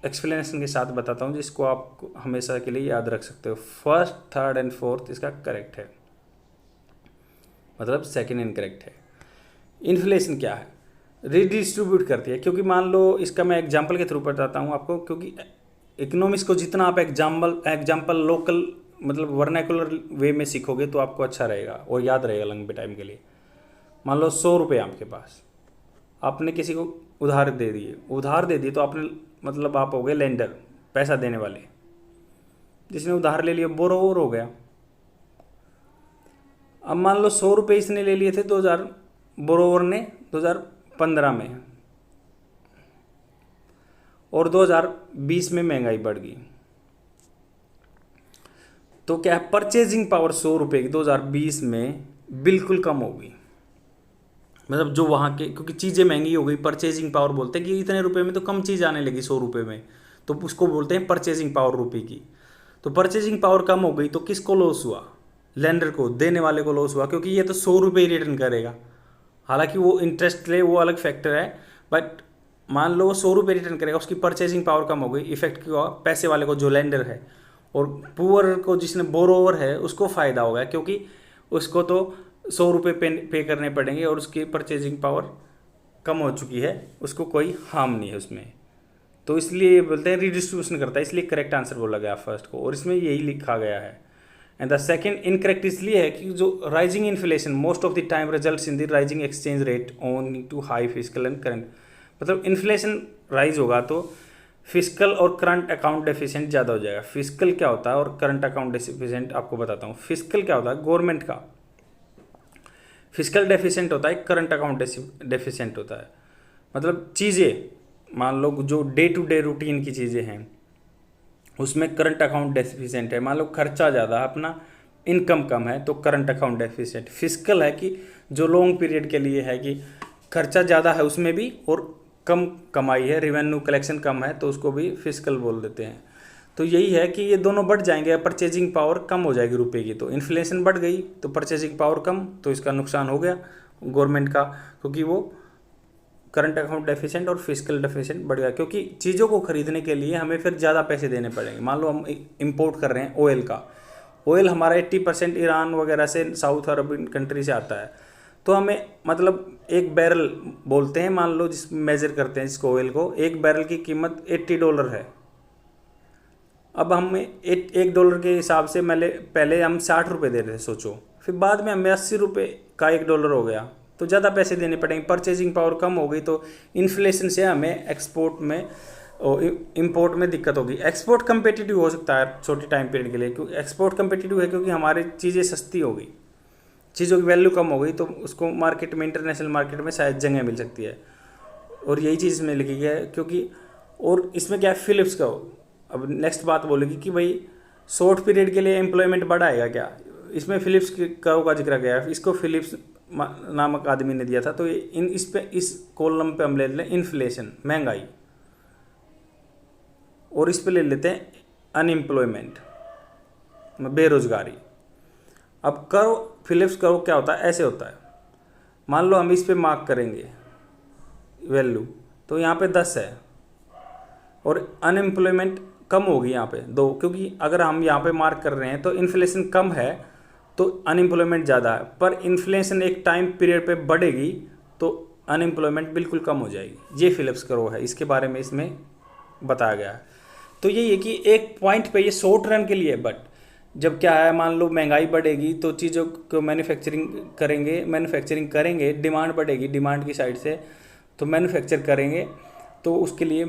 एक्सप्लेनेशन के साथ बताता हूँ, जिसको आप हमेशा के लिए याद रख सकते हो। फर्स्ट, थर्ड एंड फोर्थ इसका करेक्ट है, मतलब सेकंड इनकरेक्ट है। इन्फ्लेशन क्या है, रिडिस्ट्रीब्यूट करती है, क्योंकि मान लो इसका मैं एग्जांपल के थ्रू बताता हूँ आपको, क्योंकि इकोनॉमिक्स को जितना आप एग्जाम्पल लोकल मतलब वर्नाकुलर वे में सीखोगे तो आपको अच्छा रहेगा और याद रहेगा लंबे टाइम के लिए। मान लो 100 रुपये आपके पास, आपने किसी को उधार दे दिए तो आपने मतलब आप हो गए लेंडर, पैसा देने वाले, जिसने उधार ले लिया बोरोवर हो गया। अब मान लो 100 रुपये इसने ले लिए थे 2000, बोरोवर ने 2015 में, और 2020 में महंगाई बढ़ गई, तो क्या है, परचेजिंग पावर 100 रुपये की 2020 में बिल्कुल कम होगी, मतलब जो वहाँ के, क्योंकि चीज़ें महंगी हो गई, परचेजिंग पावर बोलते हैं कि इतने रुपए में तो कम चीज़ आने लगी 100 रुपये में, तो उसको बोलते हैं परचेजिंग पावर रुपये की। तो परचेजिंग पावर कम हो गई तो किसको लॉस हुआ, लेंडर को, देने वाले को लॉस हुआ, क्योंकि ये तो 100 रुपये ही रिटर्न करेगा, हालांकि वो इंटरेस्ट ले वो अलग फैक्टर है, बट मान लो वो 100 रुपये रिटर्न करेगा, उसकी परचेजिंग पावर कम हो गई, इफेक्ट क्या हुआ, पैसे वाले को जो लेंडर है, और पुअर को जिसने बोरोवर है उसको फ़ायदा होगा, क्योंकि उसको तो 100 रुपये पे करने पड़ेंगे और उसकी परचेजिंग पावर कम हो चुकी है, उसको कोई हार्म नहीं है उसमें। तो इसलिए बोलते हैं रिडिस्ट्रीब्यूशन करता है, इसलिए करेक्ट आंसर बोला गया फर्स्ट को, और इसमें यही लिखा गया है। एंड द सेकेंड इनकरेक्ट इसलिए है कि जो rising inflation most of the time results in the rising exchange rate owing to high physical and current, मतलब इन्फ्लेशन राइज होगा तो फिजिकल और करंट अकाउंट डेफिशिएंट ज़्यादा हो जाएगा। फिजिकल क्या होता है और करंट अकाउंट डेफिशिएंट आपको बताता हूँ। फिजिकल क्या होता है, गवर्नमेंट का फिजिकल डेफिशिएंट होता है, करंट अकाउंट डेफिशिएंट होता है, मतलब चीज़ें मान लो जो डे टू डे रूटीन की चीज़ें हैं उसमें करंट अकाउंट डेफिशिएंट है। मान लो खर्चा ज़्यादा है अपना, इनकम कम है, तो करंट अकाउंट डेफिशिएंट। फिजिकल है कि जो लॉन्ग पीरियड के लिए है कि खर्चा ज़्यादा है उसमें भी और कम कमाई है, रेवेन्यू कलेक्शन कम है, तो उसको भी फिजिकल बोल देते हैं। तो यही है कि ये दोनों बढ़ जाएंगे, परचेजिंग पावर कम हो जाएगी रुपए की, तो इन्फ्लेशन बढ़ गई तो परचेजिंग पावर कम, तो इसका नुकसान हो गया गवर्नमेंट का, क्योंकि वो करंट अकाउंट डेफिशिएंट और फिजिकल डेफिशिएंट बढ़ गया, क्योंकि चीज़ों को खरीदने के लिए हमें फिर ज़्यादा पैसे देने पड़ेंगे। मान लो हम इंपोर्ट कर रहे हैं ऑयल का, ऑयल हमारा 80% ईरान वगैरह से, साउथ अरबियन कंट्री से आता है, तो हमें मतलब एक बैरल बोलते हैं, मान लो जिस मेजर करते हैं जिसको ऑयल को, एक बैरल की कीमत $80 है। अब हम $1 के हिसाब से पहले हम 60 रुपये दे रहे थे सोचो, फिर बाद में हमें 80 रुपये का $1 हो गया, तो ज़्यादा पैसे देने पड़ेंगे, परचेजिंग पावर कम हो गई, तो इन्फ्लेशन से हमें एक्सपोर्ट में और इम्पोर्ट में दिक्कत होगी। एक्सपोर्ट कम्पिटिटिव हो सकता है छोटे टाइम पीरियड के लिए, क्योंकि एक्सपोर्ट कम्पिटिटिव है क्योंकि हमारी चीज़ें सस्ती हो गई, चीज़ों की वैल्यू कम हो गई, तो उसको मार्केट में, इंटरनेशनल मार्केट में शायद जगह मिल सकती है, और यही चीज़ इसमें लिखी गई है। क्योंकि और इसमें क्या है, फिलिप्स का, अब नेक्स्ट बात बोलेगी कि भाई शॉर्ट पीरियड के लिए एम्प्लॉयमेंट बढ़ाएगा क्या, इसमें फिलिप्स कर्व का जिक्र गया है, इसको फिलिप्स नामक आदमी ने दिया था, तो इस कॉलम पे हम ले लें इन्फ्लेशन, महंगाई, और इस पे ले लेते हैं अनएम्प्लॉयमेंट, बेरोजगारी। अब कर्व, फिलिप्स कर्व क्या होता है, ऐसे होता है, मान लो हम इस पे मार्क करेंगे वैल्यू, तो यहाँ पे 10 है, और अनएम्प्लॉयमेंट कम होगी यहाँ पे 2, क्योंकि अगर हम यहाँ पे मार्क कर रहे हैं तो इन्फ्लेशन कम है तो अनएम्प्लॉयमेंट ज़्यादा है, पर इन्फ्लेशन एक टाइम पीरियड पे बढ़ेगी तो अनएम्प्लॉयमेंट बिल्कुल कम हो जाएगी। ये फिलिप्स कर्व है, इसके बारे में इसमें बताया गया है। तो यही है कि एक पॉइंट पे ये शॉर्ट रन के लिए है, बट जब क्या है, मान लो महंगाई बढ़ेगी तो चीज़ों को मैन्युफैक्चरिंग करेंगे, डिमांड बढ़ेगी, डिमांड की साइड से तो मैन्युफैक्चर करेंगे, तो उसके लिए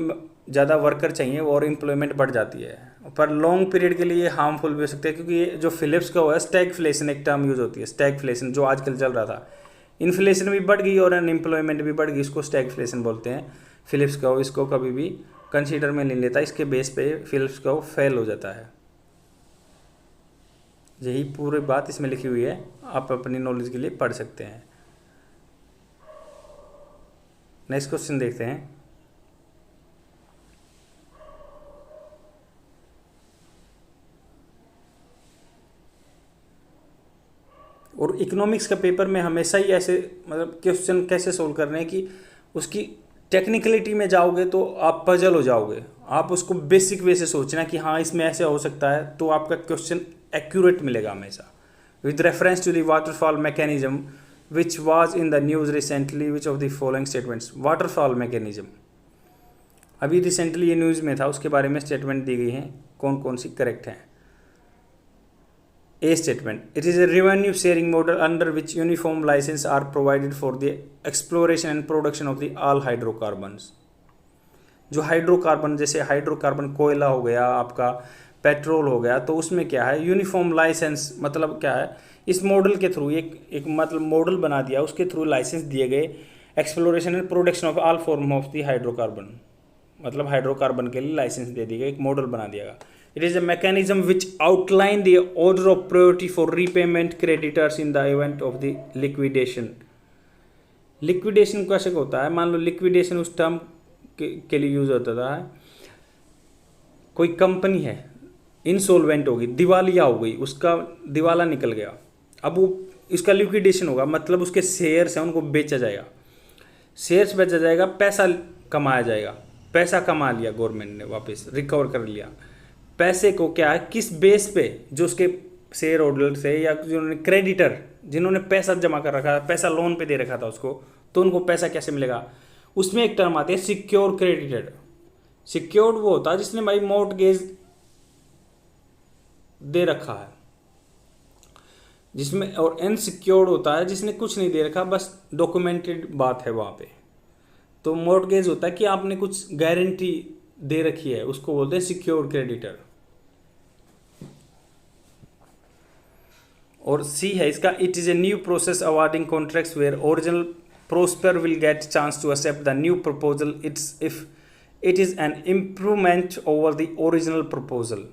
ज़्यादा वर्कर चाहिए और एम्प्लॉयमेंट बढ़ जाती है। पर लॉन्ग पीरियड के लिए हार्मफुल भी हो सकते हैं, क्योंकि ये जो फिलिप्स का हुआ है, स्टैगफ्लेशन एक टर्म यूज़ होती है, स्टैगफ्लेशन, जो आजकल चल रहा था। इन्फ्लेशन भी बढ़ गई और अनएम्प्लॉयमेंट भी बढ़ गई, इसको स्टैगफ्लेशन बोलते हैं। फिलिप्स का इसको कभी भी कंसीडर में नहीं लेता, इसके बेस पे फिलिप्स का फेल हो जाता है। यही पूरी बात इसमें लिखी हुई है, आप अपनी नॉलेज के लिए पढ़ सकते हैं। नेक्स्ट क्वेश्चन देखते हैं। और इकोनॉमिक्स का पेपर में हमेशा ही ऐसे मतलब क्वेश्चन कैसे सोल्व करने हैं कि उसकी टेक्निकलिटी में जाओगे तो आप पजल हो जाओगे। आप उसको बेसिक वे से सोचना कि हाँ इसमें ऐसे हो सकता है, तो आपका क्वेश्चन एक्यूरेट मिलेगा हमेशा। With reference to the waterfall mechanism which was in the news recently, which of the following statements. Waterfall mechanism अभी रिसेंटली ये न्यूज़ में था, उसके बारे में स्टेटमेंट दी गई हैं, कौन कौन सी करेक्ट हैं। A statement. It is a revenue sharing model under which uniform licenses are provided for the exploration and production of the all hydrocarbons. जो हाइड्रोकार्बन, जैसे हाइड्रोकार्बन कोयला हो गया, आपका पेट्रोल हो गया, तो उसमें क्या है, यूनिफॉर्म लाइसेंस मतलब क्या है, इस मॉडल के थ्रू एक मतलब मॉडल बना दिया, उसके थ्रू लाइसेंस दिए गए exploration and production of all form of the hydrocarbon, मतलब हाइड्रोकार्बन के लिए लाइसेंस दे दिया गया, एक मॉडल बना दिया गया। It is a mechanism which outline the order of priority for repayment creditors in the event of the liquidation. Liquidation कैसे होता है, मान लो लिक्विडेशन उस टर्म के लिए यूज होता था, कोई कंपनी है इंसॉल्वेंट होगी, दिवालिया हो गई, उसका दिवाला निकल गया, अब वो इसका लिक्विडेशन होगा, मतलब उसके शेयर्स हैं उनको बेचा जाएगा, शेयर्स बेचा जाएगा, पैसा कमाया जाएगा, पैसा कमा लिया गवर्नमेंट ने, वापस रिकवर कर लिया। पैसे को क्या है, किस बेस पे, जो उसके शेयर होल्डर से या जिन्होंने क्रेडिटर, जिन्होंने पैसा जमा कर रखा था, पैसा लोन पे दे रखा था उसको, तो उनको पैसा कैसे मिलेगा। उसमें एक टर्म आती है सिक्योर क्रेडिटर। सिक्योर्ड वो होता है जिसने भाई मॉर्टगेज दे रखा है, जिसमें, और अनसिक्योर्ड होता है जिसने कुछ नहीं दे रखा, बस डॉक्यूमेंटेड बात है वहाँ पे। तो मॉर्टगेज होता है कि आपने कुछ गारंटी दे रखी है, उसको बोलते हैं सिक्योर्ड क्रेडिटर। और सी है इसका, it is a new process awarding contracts where original prosper will get chance to accept the new proposal it's if it is an improvement over the original proposal.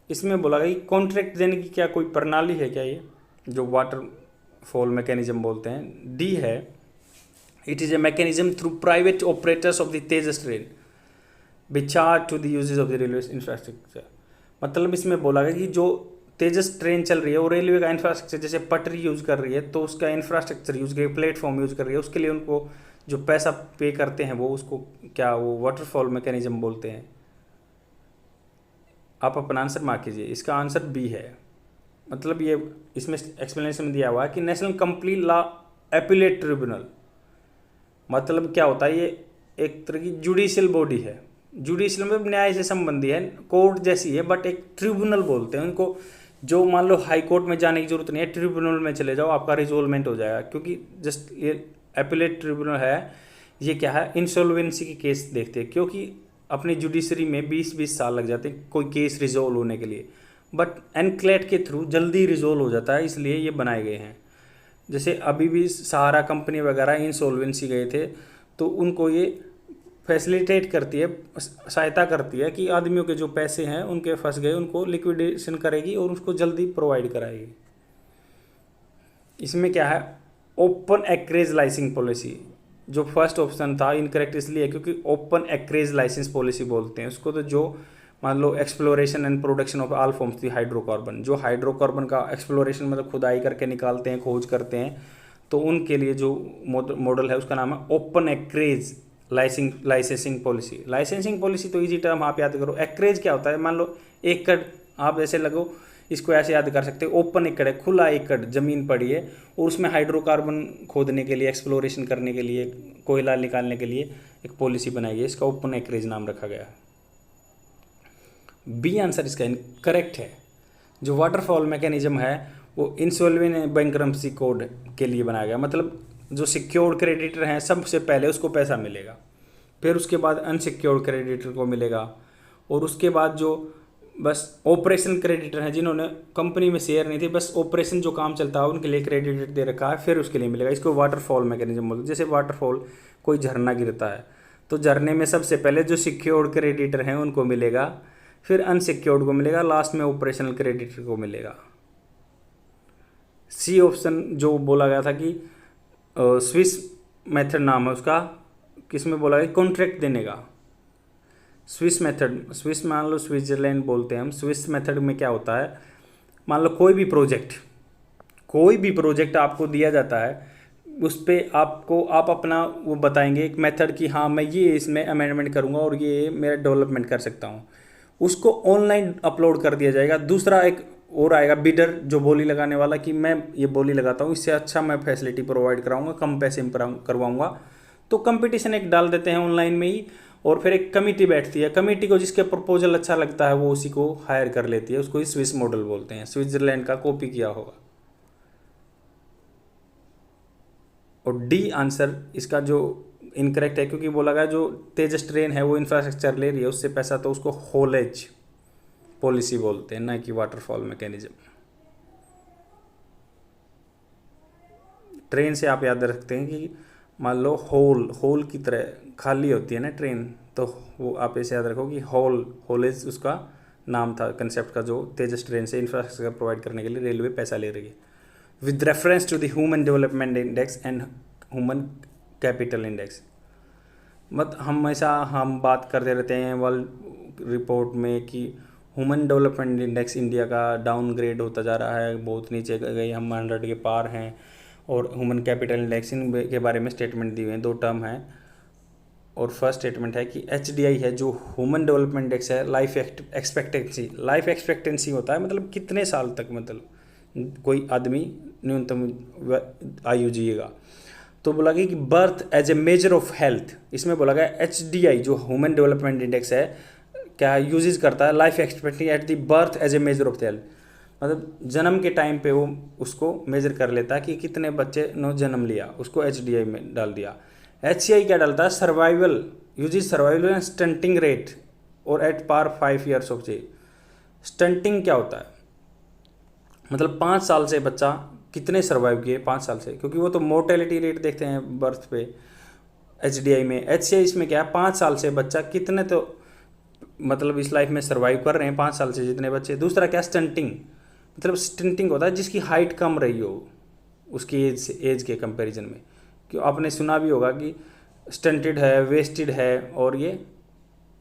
इसमें बोला गया कि कॉन्ट्रैक्ट देने की क्या कोई प्रणाली है क्या, ये जो वाटरफॉल मैकेनिज्म बोलते हैं। डी है, it is a mechanism through private operators of the Tejas train be charge to the usages of the railway infrastructure. मतलब इसमें बोला गया कि जो तेजस ट्रेन चल रही है वो रेलवे का इंफ्रास्ट्रक्चर, जैसे पटरी यूज़ कर रही है तो उसका इंफ्रास्ट्रक्चर यूज़ कर, प्लेटफॉर्म यूज़ कर रही है, उसके लिए उनको जो पैसा पे करते हैं वो उसको क्या, वो वाटरफॉल मैकेनिज्म बोलते हैं। आप अपना आंसर मार्क कीजिए, इसका आंसर बी है। मतलब ये इसमें एक्सप्लेनेशन में दिया हुआ है कि national complete law appellate tribunal, मतलब क्या होता है, ये एक तरह की जुडिशियल बॉडी है। जुडिशियल में न्याय से संबंधी है, कोर्ट जैसी है, बट एक ट्रिब्यूनल बोलते हैं उनको। जो मान लो हाई कोर्ट में जाने की जरूरत नहीं है, ट्रिब्यूनल में चले जाओ, आपका रिजोल्वमेंट हो जाएगा, क्योंकि जस्ट ये अपीलेट ट्रिब्यूनल है। ये क्या है, इंसॉल्वेंसी के केस देखते हैं, क्योंकि अपनी जुडिशरी में 20-20 साल लग जाते हैं कोई केस रिजोल्व होने के लिए, बट एनक्लेट के थ्रू जल्दी रिजोल्व हो जाता है, इसलिए ये बनाए गए हैं। जैसे अभी भी सहारा कंपनी वगैरह इंसॉल्वेंसी गए थे, तो उनको ये फैसिलिटेट करती है, सहायता करती है कि आदमियों के जो पैसे हैं उनके फंस गए, उनको लिक्विडेशन करेगी और उसको जल्दी प्रोवाइड कराएगी। इसमें क्या है, ओपन एक्रेज लाइसेंस पॉलिसी, जो फर्स्ट ऑप्शन था इनकरेक्ट इसलिए है क्योंकि ओपन एक्रेज लाइसेंस पॉलिसी बोलते हैं उसको। तो जो मान लो exploration and production of all forms the hydrocarbon, जो हाइड्रोकार्बन का एक्सप्लोरेशन मतलब खुदाई करके निकालते हैं, खोज करते हैं, तो उनके लिए जो मॉडल है उसका नाम है open acreage licensing policy. Licensing policy तो इजी टर्म आप याद करो। एक्रेज क्या होता है, मान लो एकड़, आप ऐसे लगो, इसको ऐसे याद कर सकते हो, ओपन एकड़ है, खुला एकड़ जमीन पड़ी है और उसमें हाइड्रोकार्बन खोदने के लिए, एक्सप्लोरेशन करने के लिए, कोयला निकालने के लिए एक पॉलिसी बनाई है, इसका ओपन एकरेज नाम रखा गया है। बी आंसर इसका करेक्ट है। जो वाटरफॉल मैकेनिज्म है वो इंसॉल्वेंट बैंक्रप्सी कोड के लिए बनाया गया, मतलब जो सिक्योर्ड क्रेडिटर हैं सबसे पहले उसको पैसा मिलेगा, फिर उसके बाद अनसिक्योर्ड क्रेडिटर को मिलेगा, और उसके बाद जो बस ऑपरेशन क्रेडिटर हैं जिन्होंने कंपनी में शेयर नहीं थे, बस ऑपरेशन जो काम चलता है उनके लिए क्रेडिट दे रखा है, फिर उसके लिए मिलेगा। इसको वाटरफॉल मैकेनिज्म बोलते हैं। जैसे वाटरफॉल, कोई झरना गिरता है तो झरने में सबसे पहले जो सिक्योर्ड क्रेडिटर हैं उनको मिलेगा, फिर अनसिक्योर्ड को मिलेगा, लास्ट में ऑपरेशनल क्रेडिटर को मिलेगा। सी ऑप्शन जो बोला गया था कि स्विस मेथड नाम है उसका, किसमें बोला गया, कॉन्ट्रैक्ट देने का। स्विस मेथड, स्विस मान लो स्विट्जरलैंड बोलते हैं हम। स्विस मेथड में क्या होता है, मान लो कोई भी प्रोजेक्ट आपको दिया जाता है, उस पर आप अपना वो बताएंगे एक मेथड कि हाँ मैं ये इसमें अमेंडमेंट करूँगा और ये मेरा डेवलपमेंट कर सकता हूँ, उसको ऑनलाइन अपलोड कर दिया जाएगा। दूसरा एक और आएगा बिडर, जो बोली लगाने वाला, कि मैं ये बोली लगाता हूँ, इससे अच्छा मैं फैसिलिटी प्रोवाइड कराऊंगा, कम पैसे में करवाऊंगा। तो कंपटीशन एक डाल देते हैं ऑनलाइन में ही, और फिर एक कमेटी बैठती है, कमेटी को जिसके प्रपोजल अच्छा लगता है वो उसी को हायर कर लेती है, उसको ही स्विस मॉडल बोलते हैं। स्विट्जरलैंड का कॉपी किया होगा। और डी आंसर इसका जो इनकरेक्ट है, क्योंकि बोला गया जो तेजस ट्रेन है वो इंफ्रास्ट्रक्चर ले रही है उससे पैसा, तो उसको होलेज पॉलिसी बोलते हैं, ना कि वाटरफॉल मैकेनिज्म। ट्रेन से आप याद रखते हैं कि मान लो होल की तरह खाली होती है ना ट्रेन, तो वो आप ऐसे याद रखो कि होलेज उसका नाम था कंसेप्ट का, जो तेजस ट्रेन से इंफ्रास्ट्रक्चर प्रोवाइड करने के लिए रेलवे पैसा ले रही है। With reference to the human development index and human capital index, हमेशा हम बात करते रहते हैं वर्ल्ड रिपोर्ट में कि ह्यूमन डेवलपमेंट इंडेक्स इंडिया का डाउनग्रेड होता जा रहा है, बहुत नीचे गई, हम 100 के पार हैं। और ह्यूमन कैपिटल इंडेक्स के बारे में स्टेटमेंट दी हुई हैं, 2 टर्म है। और फर्स्ट स्टेटमेंट है कि HDI है जो ह्यूमन डेवलपमेंट इंडेक्स है, लाइफ एक्सपेक्टेंसी होता है, मतलब कितने साल तक मतलब कोई आदमी न्यूनतम आयु जिएगा। तो बोला गया कि birth as a measure of health, इसमें बोला गया HDI जो ह्यूमन डेवलपमेंट इंडेक्स है क्या यूजेज करता है, life expectancy at the birth as a measure of health, मतलब जन्म के टाइम पे वो उसको मेजर कर लेता है कि कितने बच्चे ने जन्म लिया, उसको HDI में डाल दिया। HCI क्या डालता है, survival, uses survival and stunting rate और at par 5 years of age. Stunting क्या होता है, मतलब 5 साल से बच्चा कितने सर्वाइव किए 5 साल से, क्योंकि वो तो मोर्टेलिटी रेट देखते हैं बर्थ पे HDI में। HCI इसमें क्या है, 5 साल से बच्चा कितने तो मतलब इस लाइफ में सर्वाइव कर रहे हैं 5 साल से जितने बच्चे। दूसरा क्या, स्टंटिंग, मतलब स्टंटिंग होता है जिसकी हाइट कम रही हो उसकी एज के कंपैरिजन में। क्यों, आपने सुना भी होगा कि स्टंटेड है, वेस्टेड है, और ये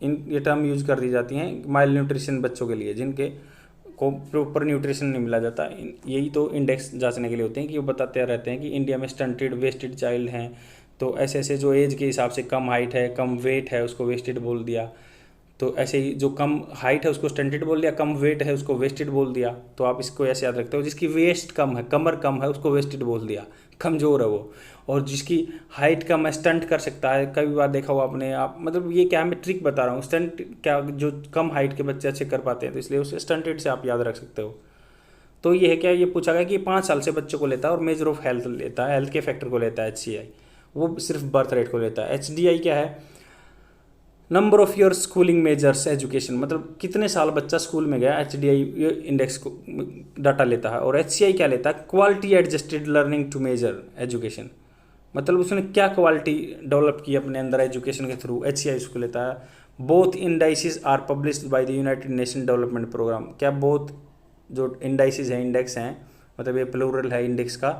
टर्म यूज कर दी जाती हैं माइल न्यूट्रिशन बच्चों के लिए जिनके को प्रॉपर न्यूट्रिशन नहीं मिला जाता। यही तो इंडेक्स जांचने के लिए होते हैं कि वो बताते रहते हैं कि इंडिया में स्टंटेड वेस्टेड चाइल्ड हैं, तो ऐसे ऐसे जो एज के हिसाब से कम हाइट है, कम वेट है, उसको वेस्टेड बोल दिया। तो ऐसे ही जो कम हाइट है उसको स्टंटेड बोल दिया, कम वेट है उसको वेस्टेड बोल दिया। तो आप इसको ऐसे याद रखते हो, जिसकी वेस्ट कम है, कमर कम है, उसको वेस्टेड बोल दिया, कमज़ोर है वो। और जिसकी हाइट कम है, स्टंट कर सकता है, कई बार देखा हुआ आपने आप, मतलब ये क्या मैं ट्रिक बता रहा हूँ, स्टंट क्या, जो कम हाइट के बच्चे अच्छे कर पाते हैं, तो इसलिए उसे स्टंटेड से आप याद रख सकते हो। तो ये है क्या, ये पूछा गया कि 5 साल से बच्चों को लेता है और मेजर ऑफ हेल्थ लेता है, हेल्थ के फैक्टर को लेता है HCI, वो सिर्फ बर्थ रेट को लेता है। HDI क्या है, number of your schooling measures education, मतलब कितने साल बच्चा स्कूल में गया, HDI ये इंडेक्स को डाटा लेता है। और HCI क्या लेता है, quality adjusted learning to measure education, मतलब उसने क्या क्वालिटी डेवलप की अपने अंदर एजुकेशन के थ्रू, HCI उसको लेता है। Both indices are published by the United Nation Development Programme, क्या बोथ जो इंडाइसिस है, इंडेक्स हैं, मतलब ये प्लूरल है इंडेक्स का,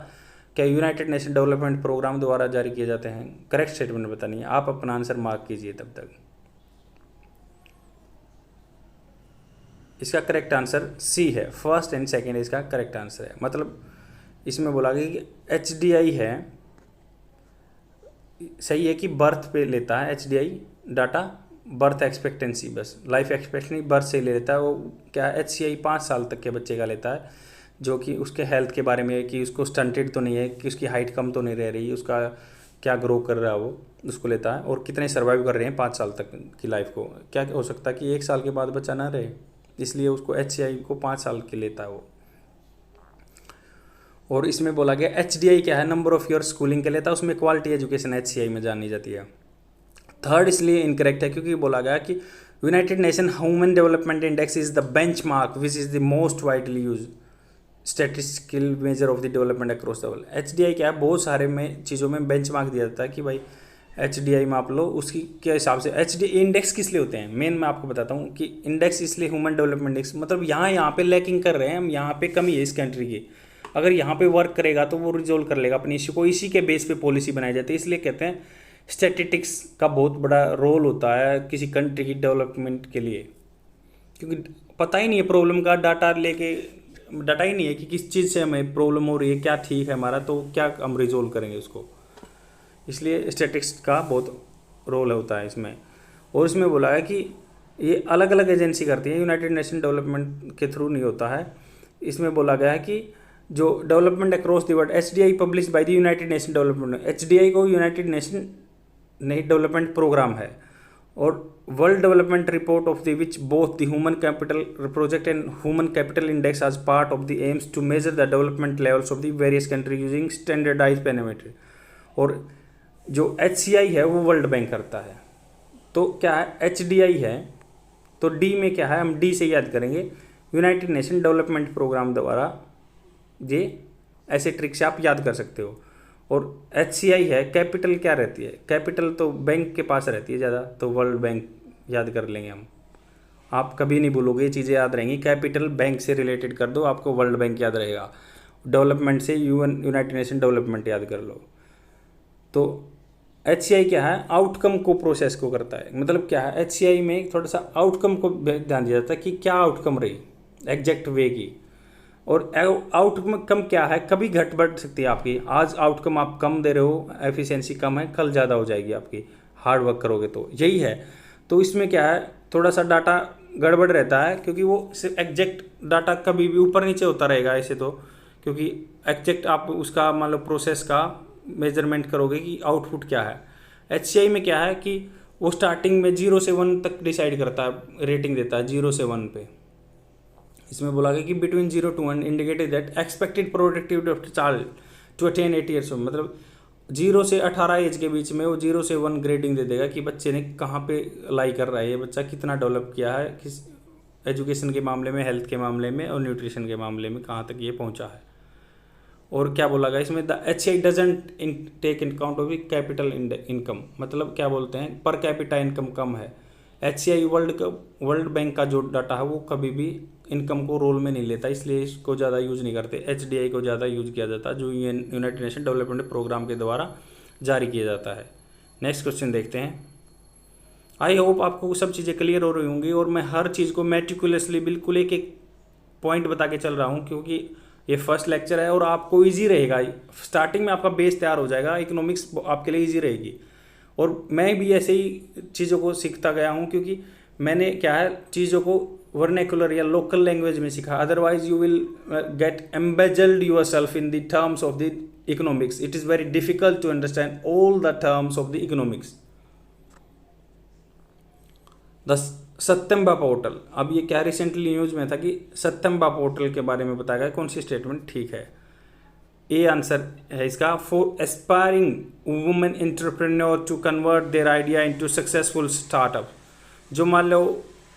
क्या यूनाइटेड नेशन डेवलपमेंट प्रोग्राम द्वारा जारी किए जाते हैं। करेक्ट स्टेटमेंट बतानी है, आप अपना आंसर मार्क कीजिए तब तक। इसका करेक्ट आंसर C है, फर्स्ट एंड सेकेंड इसका करेक्ट आंसर है। मतलब इसमें बोला गया कि HDI है सही है कि बर्थ पे लेता है HDI डाटा, बर्थ एक्सपेक्टेंसी, बस लाइफ एक्सपेक्टेंसी बर्थ से ले लेता है। वो क्या HCI 5 साल तक के बच्चे का लेता है, जो कि उसके हेल्थ के बारे में है कि उसको स्टंटेड तो नहीं है, कि उसकी हाइट कम तो नहीं रह रही, उसका क्या ग्रो कर रहा है वो, उसको लेता है। और कितने सर्वाइव कर रहे हैं 5 साल तक की लाइफ को, क्या हो सकता है कि 1 साल के बाद बच्चा ना रहे, इसलिए उसको HCI को 5 साल के लेता है वो। और इसमें बोला गया HDI क्या है, नंबर ऑफ ईयर स्कूलिंग के लेता है, उसमें क्वालिटी एजुकेशन HCI में जानी जाती है। थर्ड इसलिए इनकरेक्ट है क्योंकि बोला गया कि United nation human development index is the benchmark which is the most widely use statistical measure of the development across the world. HDI क्या है, बहुत सारे में चीज़ों में बेंचमार्क दिया जाता है कि भाई HDI माप लो, उसकी के हिसाब से। HDI इंडेक्स किस लिए होते हैं, मेन मैं आपको बताता हूँ कि इंडेक्स इसलिए ह्यूमन डेवलपमेंट इंडेक्स, मतलब यहाँ पे लैकिंग कर रहे हैं हम, यहाँ पे कमी है इस कंट्री की, अगर यहाँ पे वर्क करेगा तो वो रिजोल्व कर लेगा अपनी इश्यू को, इसी के बेस पे पॉलिसी बनाई जाती है। इसलिए कहते हैं स्टैटिस्टिक्स का बहुत बड़ा रोल होता है किसी कंट्री की डेवलपमेंट के लिए, क्योंकि पता ही नहीं है प्रॉब्लम का, डाटा ही नहीं है कि किस चीज़ से हमें प्रॉब्लम हो रही है, क्या ठीक है हमारा, तो क्या हम रिजोल्व करेंगे उसको। इसलिए स्टैटिस्टिक्स का बहुत रोल होता है इसमें। और इसमें बोला है कि ये अलग अलग एजेंसी करती है, यूनाइटेड नेशन डेवलपमेंट के थ्रू नहीं होता है। इसमें बोला गया है कि जो development across the world HDI publish by the United Nation development, HDI को यूनाइटेड नेशन नहीं डेवलपमेंट प्रोग्राम है, और world development report of the which both the human capital project and human capital index as part of the aims to measure the development levels of the various country using standardise parameter. और जो HCI है वो वर्ल्ड बैंक करता है। तो क्या है HDI है, तो D में क्या है, हम D से याद करेंगे, यूनाइटेड नेशन डेवलपमेंट प्रोग्राम द्वारा, ये ऐसे ट्रिक से आप याद कर सकते हो। और HCI है, कैपिटल क्या रहती है, कैपिटल तो बैंक के पास रहती है ज़्यादा, तो वर्ल्ड बैंक याद कर लेंगे हम। आप कभी नहीं भूलोगे, ये चीज़ें याद रहेंगी। कैपिटल बैंक से रिलेटेड कर दो, आपको वर्ल्ड बैंक याद रहेगा। डेवलपमेंट से यूनाइटेड नेशन डेवलपमेंट याद कर लो। तो HCI क्या है, आउटकम को प्रोसेस को करता है। मतलब क्या है, HCI में थोड़ा सा आउटकम को ध्यान दिया जाता है कि क्या आउटकम रही एग्जैक्ट वे की। और आउटकम क्या है, कभी घट बढ़ सकती है आपकी। आज आउटकम आप कम दे रहे हो, एफिशिएंसी कम है, कल ज़्यादा हो जाएगी आपकी, हार्ड वर्क करोगे तो यही है। तो इसमें क्या है, थोड़ा सा डाटा गड़बड़ रहता है, क्योंकि वो सिर्फ एग्जैक्ट डाटा कभी भी ऊपर नीचे होता रहेगा ऐसे तो, क्योंकि एग्जैक्ट आप उसका मान लो प्रोसेस का मेजरमेंट करोगे कि आउटपुट क्या है। HCI में क्या है कि वो स्टार्टिंग में 0 से 1 तक डिसाइड करता है, रेटिंग देता है 0 से 1 पे। इसमें बोला गया कि between 0 to 1 indicated that expected productivity of child to attain 8 years, मतलब 0 से 18 एज के बीच में वो 0 से 1 ग्रेडिंग दे देगा कि बच्चे ने कहाँ पे लाई कर रहा है, ये बच्चा कितना डेवलप किया है, किस एजुकेशन के मामले में, हेल्थ के मामले में और न्यूट्रिशन के मामले में कहाँ तक ये पहुँचा है। और क्या बोला गया इसमें, the HCI doesn't take in count of capital income, मतलब क्या बोलते हैं, पर कैपिटा इनकम कम है। HCI वर्ल्ड बैंक का जो डाटा है वो कभी भी इनकम को रोल में नहीं लेता, इसलिए इसको ज़्यादा यूज़ नहीं करते। HDI को ज़्यादा यूज़ किया जाता है, जो यूनाइटेड नेशन डेवलपमेंट प्रोग्राम के द्वारा जारी किया जाता है। नेक्स्ट क्वेश्चन देखते हैं। आई होप आपको सब चीज़ें क्लियर हो रही होंगी, और मैं हर चीज़ को मेटिकुलसली बिल्कुल एक एक पॉइंट बता के चल रहा हूँ, क्योंकि ये फर्स्ट लेक्चर है और आपको ईजी रहेगा। स्टार्टिंग में आपका बेस तैयार हो जाएगा, इकोनॉमिक्स आपके लिए ईजी रहेगी। और मैं भी ऐसे ही चीज़ों को सीखता गया हूँ, क्योंकि मैंने क्या है, चीज़ों को वर्नेकुलर या लोकल लैंग्वेज में सीखा। Otherwise you will get embezzled yourself in the terms of the economics. It is very difficult to understand all the terms of the economics. The सत्यम्बा पोर्टल, अब ये क्या रिसेंटली न्यूज में था कि सत्यम्बा पोर्टल के बारे में बताया गया, कौन सी स्टेटमेंट ठीक है। ए आंसर है इसका, for aspiring women entrepreneur to convert their idea into successful startup. जो मान लो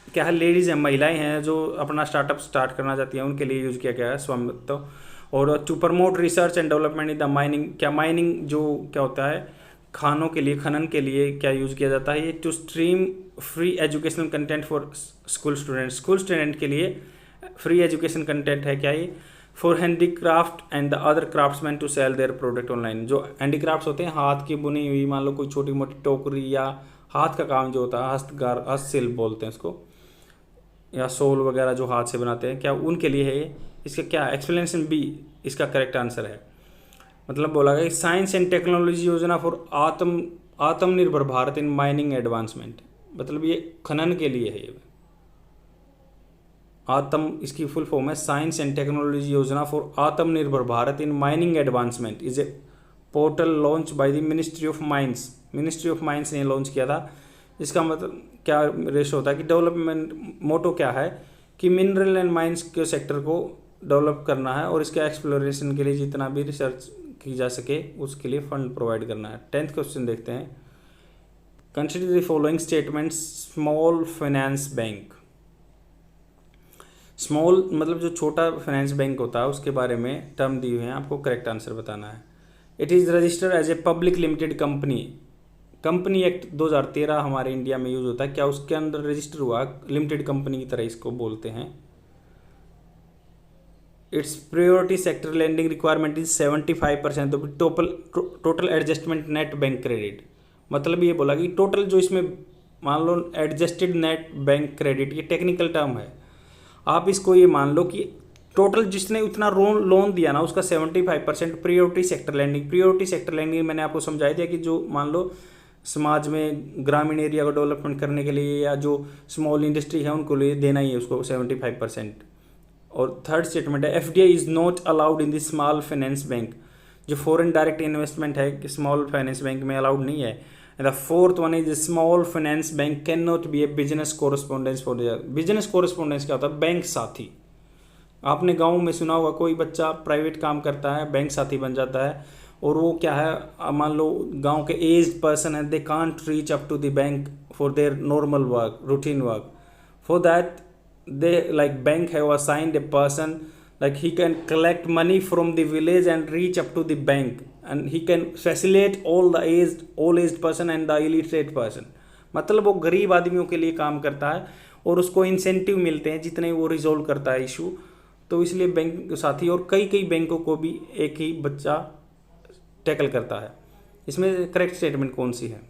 क्या है, लेडीज़ हैं, महिलाएं हैं जो अपना स्टार्टअप स्टार्ट करना चाहती हैं, उनके लिए यूज़ किया गया है स्वामित्व। और to promote research and development in the mining, क्या माइनिंग जो क्या होता है, खानों के लिए, खनन के लिए क्या यूज़ किया जाता है ये। To stream free educational content for school student के लिए फ्री एजुकेशन कंटेंट है क्या ये। For handicraft and the other craftsman to sell their product online, जो हैंडीक्राफ्ट्स होते हैं, हाथ की बुनी हुई, मान लो कोई छोटी मोटी टोकरी या हाथ का काम जो होता है, हस्तशिल्प बोलते हैं इसको, या सोल वगैरह जो हाथ से बनाते हैं, क्या उनके लिए है ये। इसका क्या एक्सप्लेनेशन बी इसका करेक्ट आंसर है। मतलब बोला गया साइंस एंड टेक्नोलॉजी योजना फॉर आत्मनिर्भर भारत इन माइनिंग एडवांसमेंट, मतलब ये खनन के लिए है। ये इसकी फुल फॉर्म है साइंस एंड टेक्नोलॉजी योजना फॉर आत्मनिर्भर Bharat in mining advancement is a portal launch by the ministry of mines. Ministry of mines ने लॉन्च किया था। इसका मतलब क्या रेशो होता है कि डेवलपमेंट मोटो क्या है कि मिनरल एंड माइंस के सेक्टर को डेवलप करना है और इसके एक्सप्लोरेशन के लिए जितना भी रिसर्च की जा सके उसके लिए फंड प्रोवाइड करना है। 10th क्वेश्चन देखते हैं। Consider the following statement small finance bank. Small मतलब जो छोटा फाइनेंस बैंक होता है उसके बारे में टर्म दी हुई है, आपको करेक्ट आंसर बताना है। It is registered as a public limited company. Company act 2013 हमारे इंडिया में यूज होता है, क्या उसके अंदर रजिस्टर हुआ लिमिटेड कंपनी की तरह इसको बोलते हैं। It's priority sector lending requirement is 75% of total adjustment net bank credit. मतलब ये बोला कि टोटल जो इसमें मान लो एडजस्टेड नेट बैंक क्रेडिट, ये टेक्निकल टर्म है। आप इसको ये मान लो कि टोटल जिसने उतना लोन दिया ना उसका 75% priority sector lending. Priority sector lending मैंने आपको समझाई दिया कि जो मान लो समाज में ग्रामीण एरिया को डेवलपमेंट करने के लिए या जो स्मॉल इंडस्ट्री है उनको लिए देना ही है उसको 75%। और थर्ड स्टेटमेंट है FDI is not allowed in the small finance bank. जो फॉरेन डायरेक्ट इन्वेस्टमेंट है कि स्मॉल फाइनेंस बैंक में अलाउड नहीं है। The fourth one is small finance bank can not be A business correspondence for the. Business correspondence क्या होता है? बैंक साथी। आपने गांव में सुना होगा कोई बच्चा प्राइवेट काम करता है बैंक साथी बन जाता है, और वो क्या है मान लो गांव के एज्ड पर्सन है, they can't reach up to the bank for their normal work routine work, for that they like bank have assigned a person like he can collect money from the village and reach up to the bank and he can facilitate all aged person and the illiterate person। मतलब वो गरीब आदमियों के लिए काम करता है और उसको इंसेंटिव मिलते हैं जितने वो रिजोल्व करता है इशू। तो इसलिए बैंक साथी और कई बैंकों को भी एक ही बच्चा टैकल करता है। इसमें करेक्ट स्टेटमेंट कौन सी है?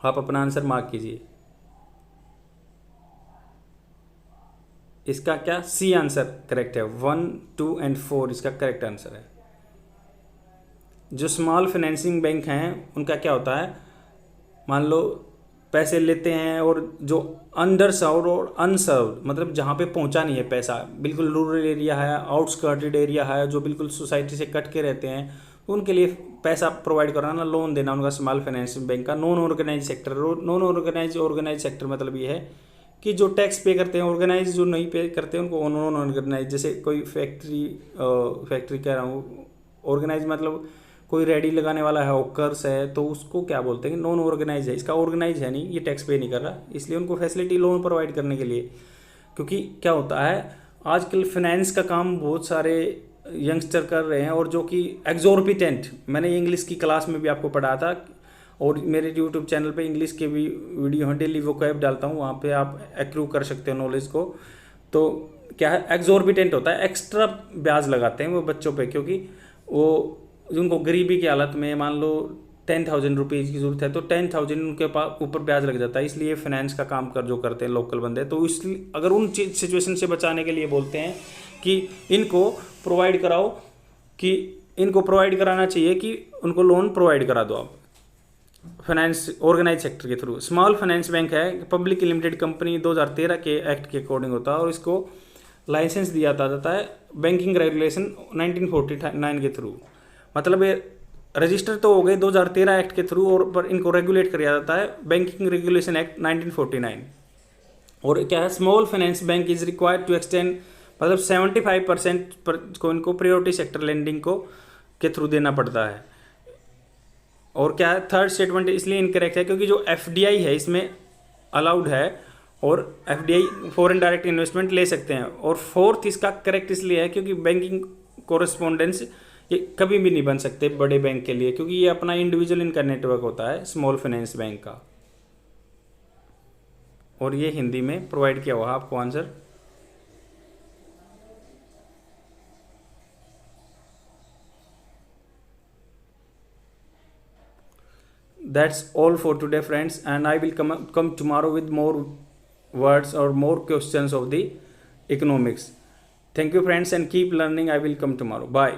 आप अपना आंसर मार्क कीजिए। इसका क्या सी आंसर करेक्ट है। 1, 2 एंड 4 इसका करेक्ट आंसर है। जो स्मॉल फाइनेंसिंग बैंक हैं उनका क्या होता है, मान लो पैसे लेते हैं और जो अंडर सर्व्ड और अनसर्व्ड मतलब जहाँ पे पहुँचा नहीं है पैसा, बिल्कुल रूरल एरिया है, आउटस्कर्टेड एरिया है, जो बिल्कुल सोसाइटी से कट के रहते हैं, उनके लिए पैसा प्रोवाइड कराना, लोन देना उनका स्मॉल फाइनेंसिंग बैंक का। Non organise sector. Non organise sector मतलब ये है कि जो टैक्स पे करते हैं, ऑर्गेनाइज जो नहीं पे करते हैं उनको नॉन ऑर्गेनाइज। जैसे कोई फैक्ट्री कह रहा हूँ, ऑर्गेनाइज मतलब कोई रेडी लगाने वाला है, हॉकर्स है, तो उसको क्या बोलते हैं? नॉन ऑर्गेनाइज है। इसका ऑर्गेनाइज है नहीं, ये टैक्स पे नहीं कर रहा, इसलिए उनको फैसिलिटी लोन प्रोवाइड करने के लिए। क्योंकि क्या होता है आजकल फाइनेंस का काम बहुत सारे यंगस्टर कर रहे हैं और जो कि एग्जॉर्बिटेंट, मैंने इंग्लिश की क्लास में भी आपको पढ़ाया था और मेरे यूट्यूब चैनल पे इंग्लिश के भी वीडियो हैं, डेली वोकैब डालता हूँ, वहाँ पे आप एक्रू कर सकते हो नॉलेज को। तो क्या है एग्जॉर्बिटेंट होता है, एक्स्ट्रा ब्याज लगाते हैं वो बच्चों पे, क्योंकि वो उनको गरीबी की हालत में मान लो 10,000 रुपीज़ की ज़रूरत है तो 10,000 उनके पास ऊपर ब्याज लग जाता है। इसलिए फाइनेंस का काम जो करते हैं लोकल बंदे, तो इसलिए अगर उन सिचुएशन से बचाने के लिए बोलते हैं कि इनको प्रोवाइड कराओ, कि इनको प्रोवाइड कराना चाहिए कि उनको लोन प्रोवाइड करा दो आप फाइनेंस ऑर्गेनाइज सेक्टर के थ्रू। स्मॉल फाइनेंस बैंक है पब्लिक लिमिटेड कंपनी 2013 के एक्ट के अकॉर्डिंग होता है और इसको लाइसेंस दिया जाता है बैंकिंग रेगुलेशन 1949 के थ्रू। मतलब ये रजिस्टर तो हो गए 2013 एक्ट के थ्रू और पर इनको रेगुलेट किया जाता है बैंकिंग रेगुलेशन एक्ट 1949। और क्या है small finance bank is required to extend, मतलब 75% को इनको प्रायोरिटी सेक्टर लेंडिंग को के थ्रू देना पड़ता है। और क्या है थर्ड स्टेटमेंट इसलिए इनकरेक्ट है क्योंकि जो एफडीआई है इसमें अलाउड है और एफडीआई फॉरेन डायरेक्ट इन्वेस्टमेंट ले सकते हैं। और फोर्थ इसका करेक्ट इसलिए है क्योंकि बैंकिंग कोरेस्पोंडेंस ये कभी भी नहीं बन सकते बड़े बैंक के लिए, क्योंकि ये अपना इंडिविजुअल इनका नेटवर्क होता है स्मॉल फाइनेंस बैंक का। और ये हिंदी में प्रोवाइड किया हुआ आपको answer. That's all for today friends, and I will come tomorrow with more words or more questions of the economics. Thank you friends and keep learning. I will come tomorrow. Bye.